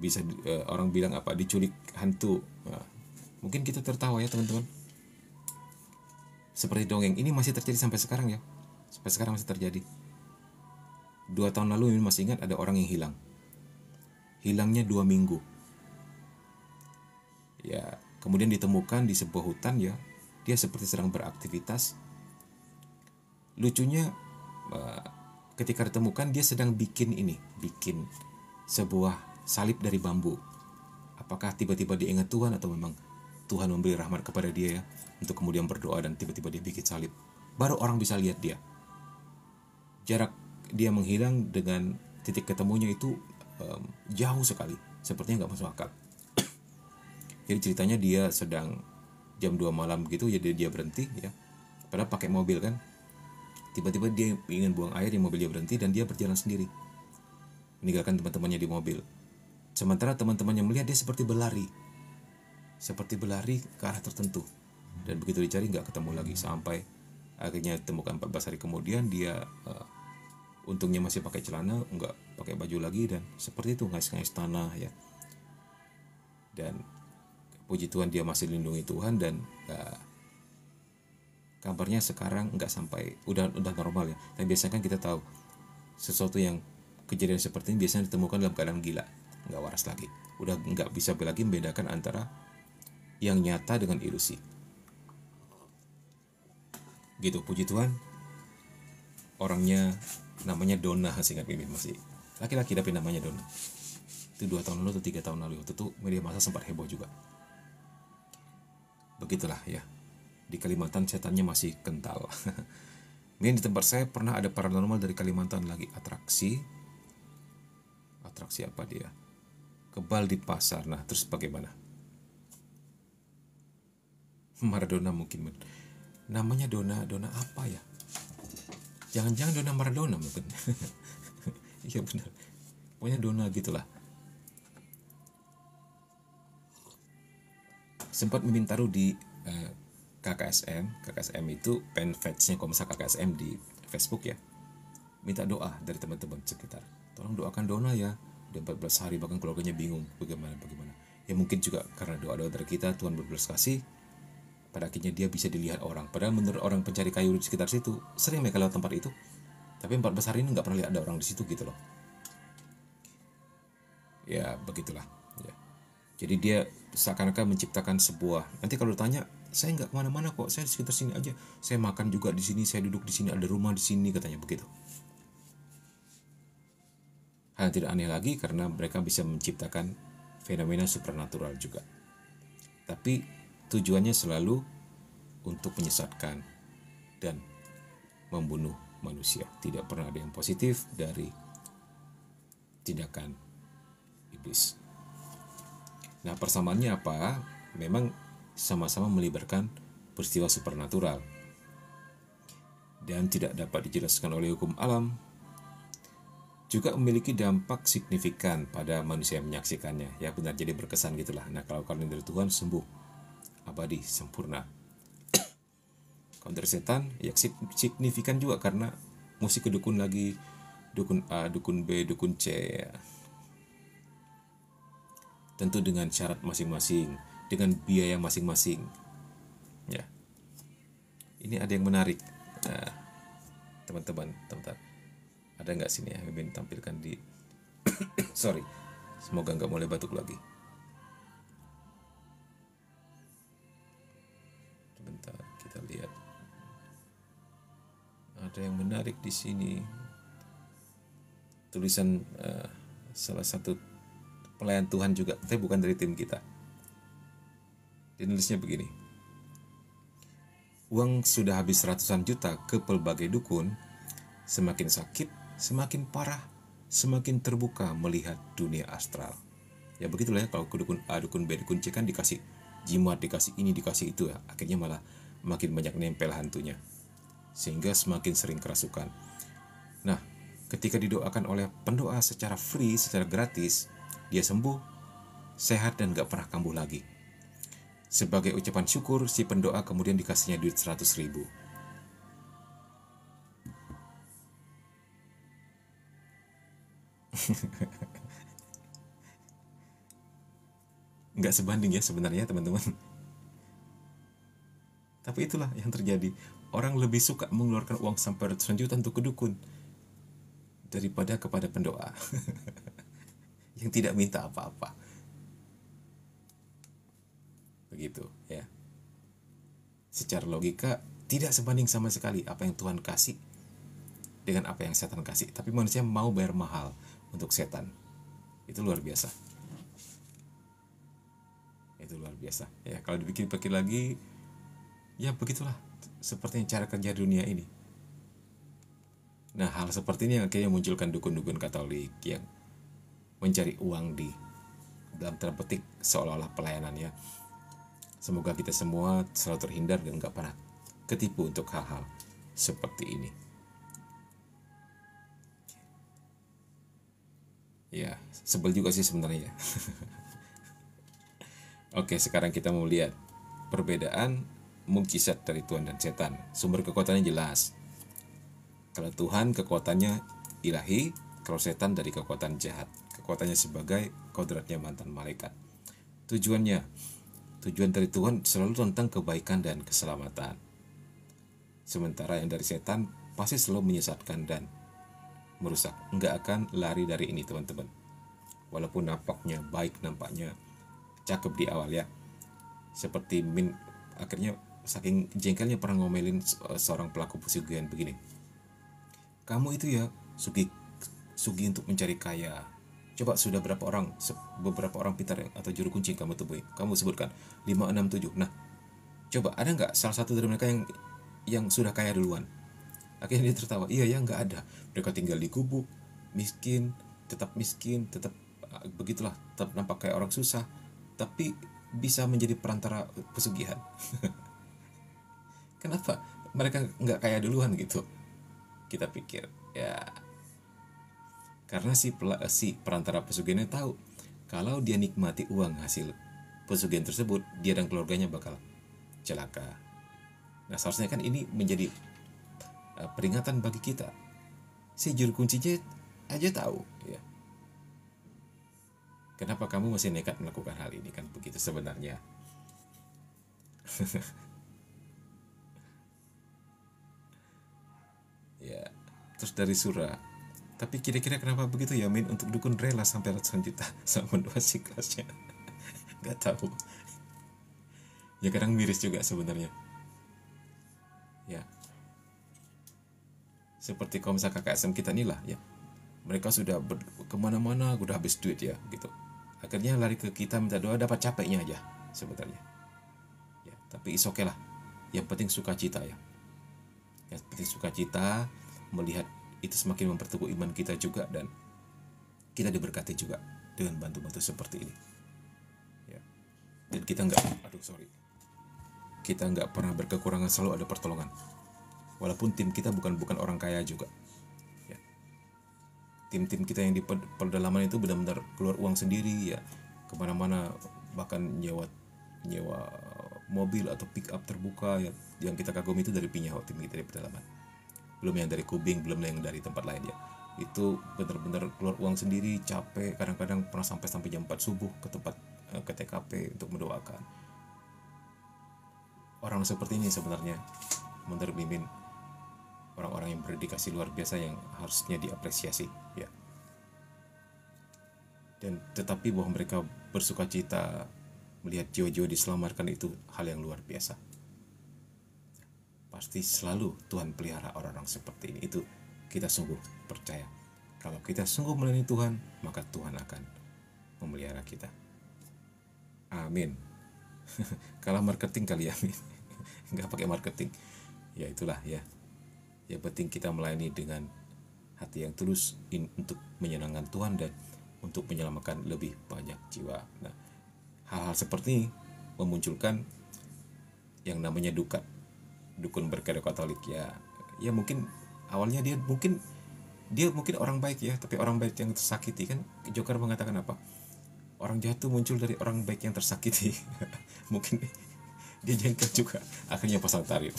bisa orang bilang apa, diculik hantu. Nah, mungkin kita tertawa ya teman-teman, seperti dongeng. Ini masih terjadi sampai sekarang ya, sampai sekarang masih terjadi. 2 tahun lalu ini masih ingat ada orang yang hilangnya 2 minggu ya, kemudian ditemukan di sebuah hutan ya, dia seperti sedang beraktivitas. Lucunya ketika ditemukan dia sedang bikin sebuah salib dari bambu. Apakah tiba-tiba dia ingat Tuhan atau memang Tuhan memberi rahmat kepada dia ya, untuk kemudian berdoa dan tiba-tiba dia bikin salib. Baru orang bisa lihat dia. Jarak dia menghilang dengan titik ketemunya itu jauh sekali, sepertinya nggak masuk akal. Jadi ceritanya dia sedang jam 2 malam gitu, jadi dia berhenti ya, padahal pakai mobil kan. Tiba-tiba dia ingin buang air, di mobil dia berhenti dan dia berjalan sendiri, meninggalkan teman-temannya di mobil. Sementara teman-temannya melihat dia seperti berlari ke arah tertentu, dan begitu dicari nggak ketemu lagi, sampai akhirnya ditemukan 14 hari kemudian dia untungnya masih pakai celana, nggak pakai baju lagi, dan seperti itu ngais-ngais tanah ya. Dan puji Tuhan dia masih lindungi Tuhan, dan kabarnya sekarang nggak sampai, udah normal ya. Dan biasanya kan kita tahu sesuatu yang kejadian seperti ini biasanya ditemukan dalam keadaan gila, nggak waras lagi, udah nggak bisa lagi membedakan antara yang nyata dengan ilusi. Gitu, puji Tuhan. Orangnya namanya Donna, singkat ini, masih laki-laki tapi namanya Donna. Itu 2 tahun lalu atau 3 tahun lalu. Waktu itu media massa sempat heboh juga. Begitulah ya. Di Kalimantan setannya masih kental. Mungkin di tempat saya pernah ada paranormal dari Kalimantan lagi atraksi apa dia? Kebal di pasar. Nah, terus bagaimana? Maradona mungkin. Namanya Donna apa ya? Jangan-jangan Donna Maradona mungkin. Iya benar. Pokoknya Donna gitulah. Sempat meminta di KKSM itu fanpage-nya Komsa KKSM di Facebook ya. Minta doa dari teman-teman sekitar. Tolong doakan Donna ya. Udah 14 hari bahkan keluarganya bingung bagaimana. Ya mungkin juga karena doa-doa dari kita, Tuhan berbelas kasih. Pada akhirnya dia bisa dilihat orang. Padahal menurut orang pencari kayu di sekitar situ, sering mereka lewat tempat itu. Tapi 14 hari ini nggak pernah lihat ada orang di situ gitu loh. Ya begitulah. Ya. Jadi dia seakan-akan menciptakan sebuah. Nanti kalau ditanya, saya nggak kemana-mana kok, saya di sekitar sini aja. Saya makan juga di sini, saya duduk di sini, ada rumah di sini, katanya begitu. Hal tidak aneh lagi karena mereka bisa menciptakan fenomena supernatural juga. Tapi tujuannya selalu untuk menyesatkan dan membunuh manusia. Tidak pernah ada yang positif dari tindakan iblis. Nah, persamaannya apa? Memang sama-sama melibatkan peristiwa supernatural dan tidak dapat dijelaskan oleh hukum alam. Juga memiliki dampak signifikan pada manusia yang menyaksikannya. Ya benar, jadi berkesan gitulah. Nah, kalau kalian dari Tuhan sembuh, abadi, sempurna. Kalau dari setan, ya signifikan juga karena mesti ke dukun lagi, dukun A, dukun B, dukun C. Ya. Tentu dengan syarat masing-masing, dengan biaya masing-masing. Ya, ini ada yang menarik, teman-teman. Ada nggak sini ya, Mimin tampilkan di sorry, semoga nggak mulai batuk lagi. Sebentar, kita lihat. Ada yang menarik di sini. Tulisan salah satu pelayan Tuhan juga, tapi bukan dari tim kita. Dia nulisnya begini. Uang sudah habis ratusan juta ke pelbagai dukun, semakin sakit, semakin parah, semakin terbuka melihat dunia astral. Ya begitulah ya, kalau ke dukun A, dukun B, dukun C kan dikasih jimat, dikasih ini, dikasih itu ya. Akhirnya malah makin banyak nempel hantunya. Sehingga semakin sering kerasukan. Nah, ketika didoakan oleh pendoa secara free, secara gratis, dia sembuh, sehat dan gak pernah kambuh lagi. Sebagai ucapan syukur, si pendoa kemudian dikasihnya duit 100.000. Nggak sebanding ya sebenarnya teman-teman. Tapi itulah yang terjadi. Orang lebih suka mengeluarkan uang sampai ratusan juta untuk ke dukun daripada kepada pendoa yang tidak minta apa-apa. Begitu ya. Secara logika tidak sebanding sama sekali apa yang Tuhan kasih dengan apa yang setan kasih. Tapi manusia mau bayar mahal untuk setan. Itu luar biasa. Itu luar biasa. Ya, kalau dipikir-pikir lagi, ya begitulah seperti cara kerja dunia ini. Nah, hal seperti ini yang akhirnya munculkan dukun-dukun Katolik yang mencari uang di dalam tanda petik seolah-olah pelayanan ya. Semoga kita semua selalu terhindar dan gak pernah ketipu untuk hal-hal seperti ini. Ya, sebel juga sih sebenarnya. Oke, sekarang kita mau lihat perbedaan mukjizat dari Tuhan dan setan. Sumber kekuatannya jelas. Kalau Tuhan kekuatannya ilahi, kalau setan dari kekuatan jahat. Kekuatannya sebagai kodratnya mantan malaikat. Tujuan dari Tuhan selalu tentang kebaikan dan keselamatan. Sementara yang dari setan pasti selalu menyesatkan dan merusak. Nggak akan lari dari ini teman-teman. Walaupun nampaknya baik, nampaknya cakep di awal ya. Seperti Min akhirnya saking jengkelnya pernah ngomelin seorang pelaku pesugihan begini. Kamu itu ya sugi untuk mencari kaya. Coba sudah beberapa orang pintar atau juru kunci yang kamu temui. Kamu sebutkan 5, 6, 7. Nah, coba ada nggak salah satu dari mereka yang sudah kaya duluan? Akhirnya dia tertawa. Iya ya, nggak ada. Mereka tinggal di gubuk, miskin, tetap begitulah, tetap nampak kayak orang susah, tapi bisa menjadi perantara pesugihan. Kenapa mereka nggak kaya duluan gitu? Kita pikir ya karena si perantara pesugihannya tahu kalau dia nikmati uang hasil pesugihan tersebut, dia dan keluarganya bakal celaka. Nah, seharusnya kan ini menjadi peringatan bagi kita. Si juru kuncinya aja tahu ya. Kenapa kamu masih nekat melakukan hal ini, kan begitu sebenarnya. Ya, terus dari surah. Tapi kira-kira kenapa begitu ya Min? Untuk dukun rela sampai ratusan juta sama dua si kelasnya. Gak tahu. Ya kadang miris juga sebenarnya. Ya. Seperti kalau misalkan KSM kita inilah ya. Mereka sudah kemana-mana udah habis duit ya gitu. Akhirnya lari ke kita minta doa, dapat capeknya aja sebenarnya. Ya, tapi is okay lah. Yang penting sukacita ya. Yang penting sukacita, melihat itu semakin memperteguh iman kita juga, dan kita diberkati juga dengan bantu-bantu seperti ini. Ya. Dan kita nggak pernah berkekurangan, selalu ada pertolongan. Walaupun tim kita bukan orang kaya juga. Ya. Tim-tim kita yang di pedalaman itu benar-benar keluar uang sendiri ya, kemana-mana, bahkan nyewa mobil atau pick up terbuka ya. Yang kita kagumi itu dari Pinyaho, tim kita di pedalaman. Belum yang dari Kubing, belum yang dari tempat lain ya. Itu benar-benar keluar uang sendiri, capek, kadang-kadang pernah sampai jam 4 subuh ke tempat ke TKP untuk mendoakan. Orang seperti ini sebenarnya menurut Mimin orang-orang yang berdedikasi luar biasa yang harusnya diapresiasi ya. Dan tetapi bahwa mereka bersukacita melihat jiwa-jiwa diselamatkan, itu hal yang luar biasa. Pasti selalu Tuhan pelihara orang-orang seperti ini. Itu kita sungguh percaya. Kalau kita sungguh melayani Tuhan, maka Tuhan akan memelihara kita. Amin. Kalau marketing kali ya, nggak pakai marketing. Ya itulah ya. Yang penting kita melayani dengan hati yang tulus untuk menyenangkan Tuhan dan untuk menyelamatkan lebih banyak jiwa. Nah, hal-hal seperti ini memunculkan yang namanya dukun berkedok Katolik ya. Ya mungkin awalnya dia mungkin orang baik ya, tapi orang baik yang tersakiti. Kan Joker mengatakan apa? Orang jahat itu muncul dari orang baik yang tersakiti. Mungkin dia jengkel juga, akhirnya pasang tarif.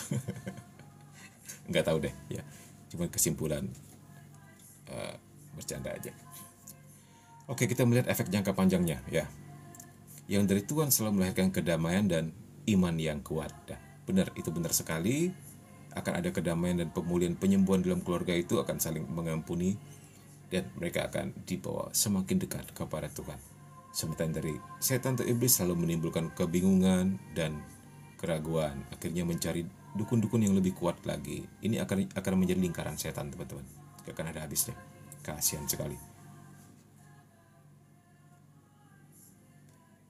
Nggak tahu deh ya, cuma kesimpulan bercanda aja. Oke, kita melihat efek jangka panjangnya ya. Yang dari Tuhan selalu melahirkan kedamaian dan iman yang kuat. Nah, benar, itu benar sekali. Akan ada kedamaian dan pemulihan, penyembuhan dalam keluarga itu akan saling mengampuni, dan mereka akan dibawa semakin dekat kepada Tuhan. Sementara dari setan atau iblis selalu menimbulkan kebingungan dan keraguan, akhirnya mencari dukun-dukun yang lebih kuat lagi. Ini akan menjadi lingkaran setan, teman-teman. Gak akan ada habisnya. Kasihan sekali.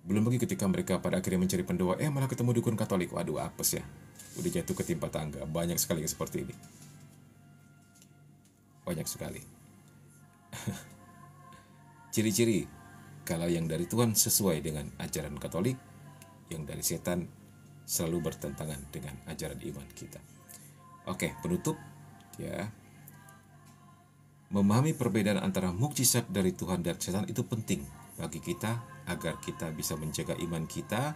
Belum lagi ketika mereka pada akhirnya mencari pendoa, malah ketemu dukun Katolik. Waduh, apes ya. Udah jatuh ketimpa tangga. Banyak sekali yang seperti ini. Banyak sekali. Ciri-ciri kalau yang dari Tuhan sesuai dengan ajaran Katolik, yang dari setan selalu bertentangan dengan ajaran iman kita. Oke, penutup ya. Memahami perbedaan antara mukjizat dari Tuhan dan setan itu penting bagi kita agar kita bisa menjaga iman kita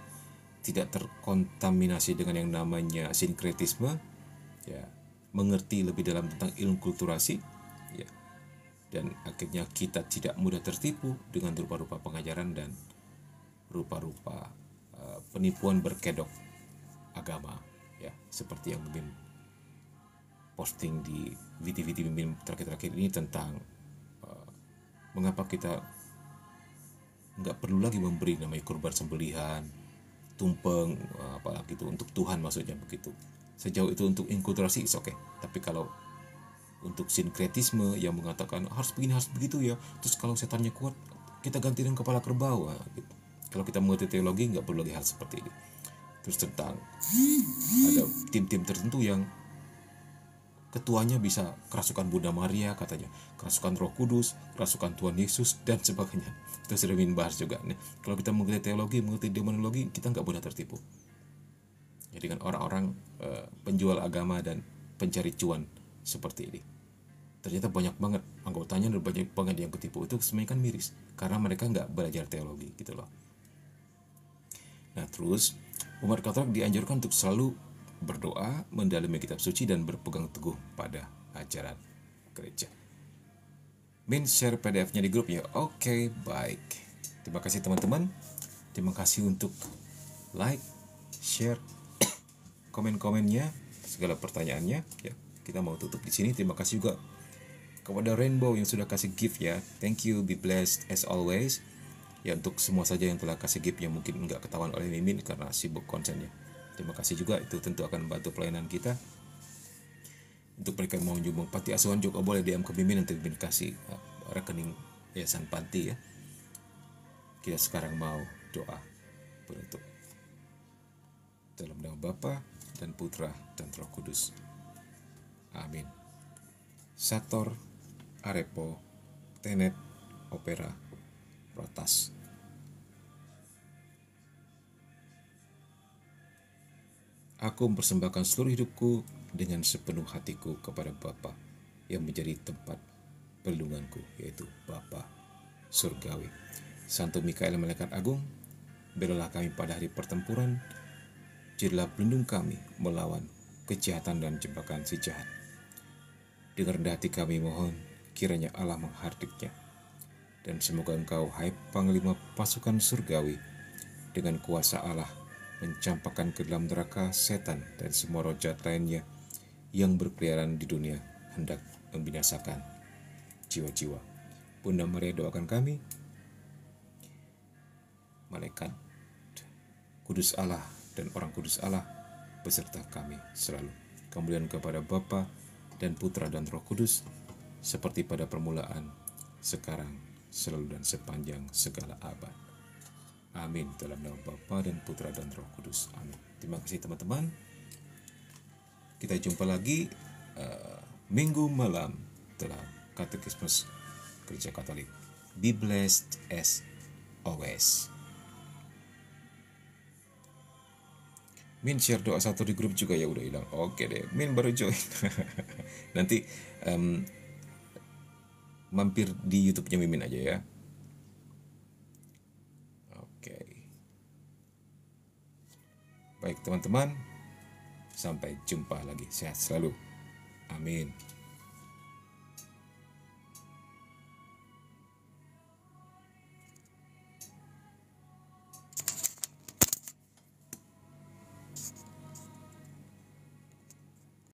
tidak terkontaminasi dengan yang namanya sinkretisme ya, mengerti lebih dalam tentang ilmu kulturasi ya, dan akhirnya kita tidak mudah tertipu dengan rupa-rupa pengajaran dan rupa-rupa penipuan berkedok agama, ya, seperti yang Mimin posting di video-video Mimin terakhir-terakhir ini tentang mengapa kita nggak perlu lagi memberi namanya kurban sembelihan, tumpeng, apalagi itu untuk Tuhan, maksudnya begitu. Sejauh itu untuk inkulturasi is oke. Tapi kalau untuk sinkretisme yang mengatakan harus begini harus begitu ya, terus kalau setannya kuat kita ganti dengan kepala kerbau, gitu. Kalau kita mengerti teologi nggak perlu lagi hal seperti ini. Terus tentang ada tim-tim tertentu yang ketuanya bisa kerasukan Bunda Maria katanya, kerasukan Roh Kudus, kerasukan Tuhan Yesus dan sebagainya. Itu sudah Min bahas juga. Nah, kalau kita mengerti teologi, mengerti demonologi, kita nggak mudah tertipu. Jadi kan orang-orang penjual agama dan pencari cuan seperti ini, ternyata banyak banget anggotanya dan banyak banget yang ketipu. Itu sebenarnya kan miris karena mereka nggak belajar teologi gitu loh. Nah terus umat Katolik dianjurkan untuk selalu berdoa, mendalami kitab suci dan berpegang teguh pada ajaran gereja. Min share PDF-nya di grup ya. Oke, baik. Terima kasih teman-teman. Terima kasih untuk like, share, komen-komennya, segala pertanyaannya ya. Kita mau tutup di sini. Terima kasih juga kepada Rainbow yang sudah kasih gift ya. Thank you, be blessed as always. Ya untuk semua saja yang telah kasih gift yang mungkin nggak ketahuan oleh Mimin karena sibuk konsennya. Terima kasih juga, itu tentu akan membantu pelayanan kita. Untuk mereka yang mau nyumbang panti asuhan juga boleh DM ke Mimin, nanti Mimin kasih rekening yayasan panti ya. Kita sekarang mau doa penutup. Dalam nama Bapa dan Putra dan Roh Kudus. Amin. Sator, Arepo, Tenet, Opera, Rotas. Aku mempersembahkan seluruh hidupku dengan sepenuh hatiku kepada Bapa yang menjadi tempat perlindunganku, yaitu Bapa Surgawi. Santo Mikael Malaikat Agung, belalah kami pada hari pertempuran, jadilah pelindung kami melawan kejahatan dan jebakan si jahat. Dengan rendah hati kami mohon, kiranya Allah menghardiknya. Dan semoga engkau, hai Panglima pasukan surgawi, dengan kuasa Allah mencampakkan ke dalam neraka setan dan semua roh jahat lainnya yang berkeliaran di dunia hendak membinasakan jiwa-jiwa. Bunda Maria doakan kami, malaikat kudus Allah dan orang kudus Allah beserta kami selalu. Kemuliaan kepada Bapa dan Putra dan Roh Kudus, seperti pada permulaan, sekarang, selalu dan sepanjang segala abad. Amin. Dalam nama Bapa dan Putra dan Roh Kudus. Amin. Terima kasih teman-teman. Kita jumpa lagi minggu malam dalam Katekismus Gereja Katolik. Be blessed as always. Min share doa satu di grup juga ya, udah hilang. Oke deh, Min baru join. Nanti mampir di YouTube-nya Mimin aja ya. Baik teman-teman, sampai jumpa lagi. Sehat selalu. Amin.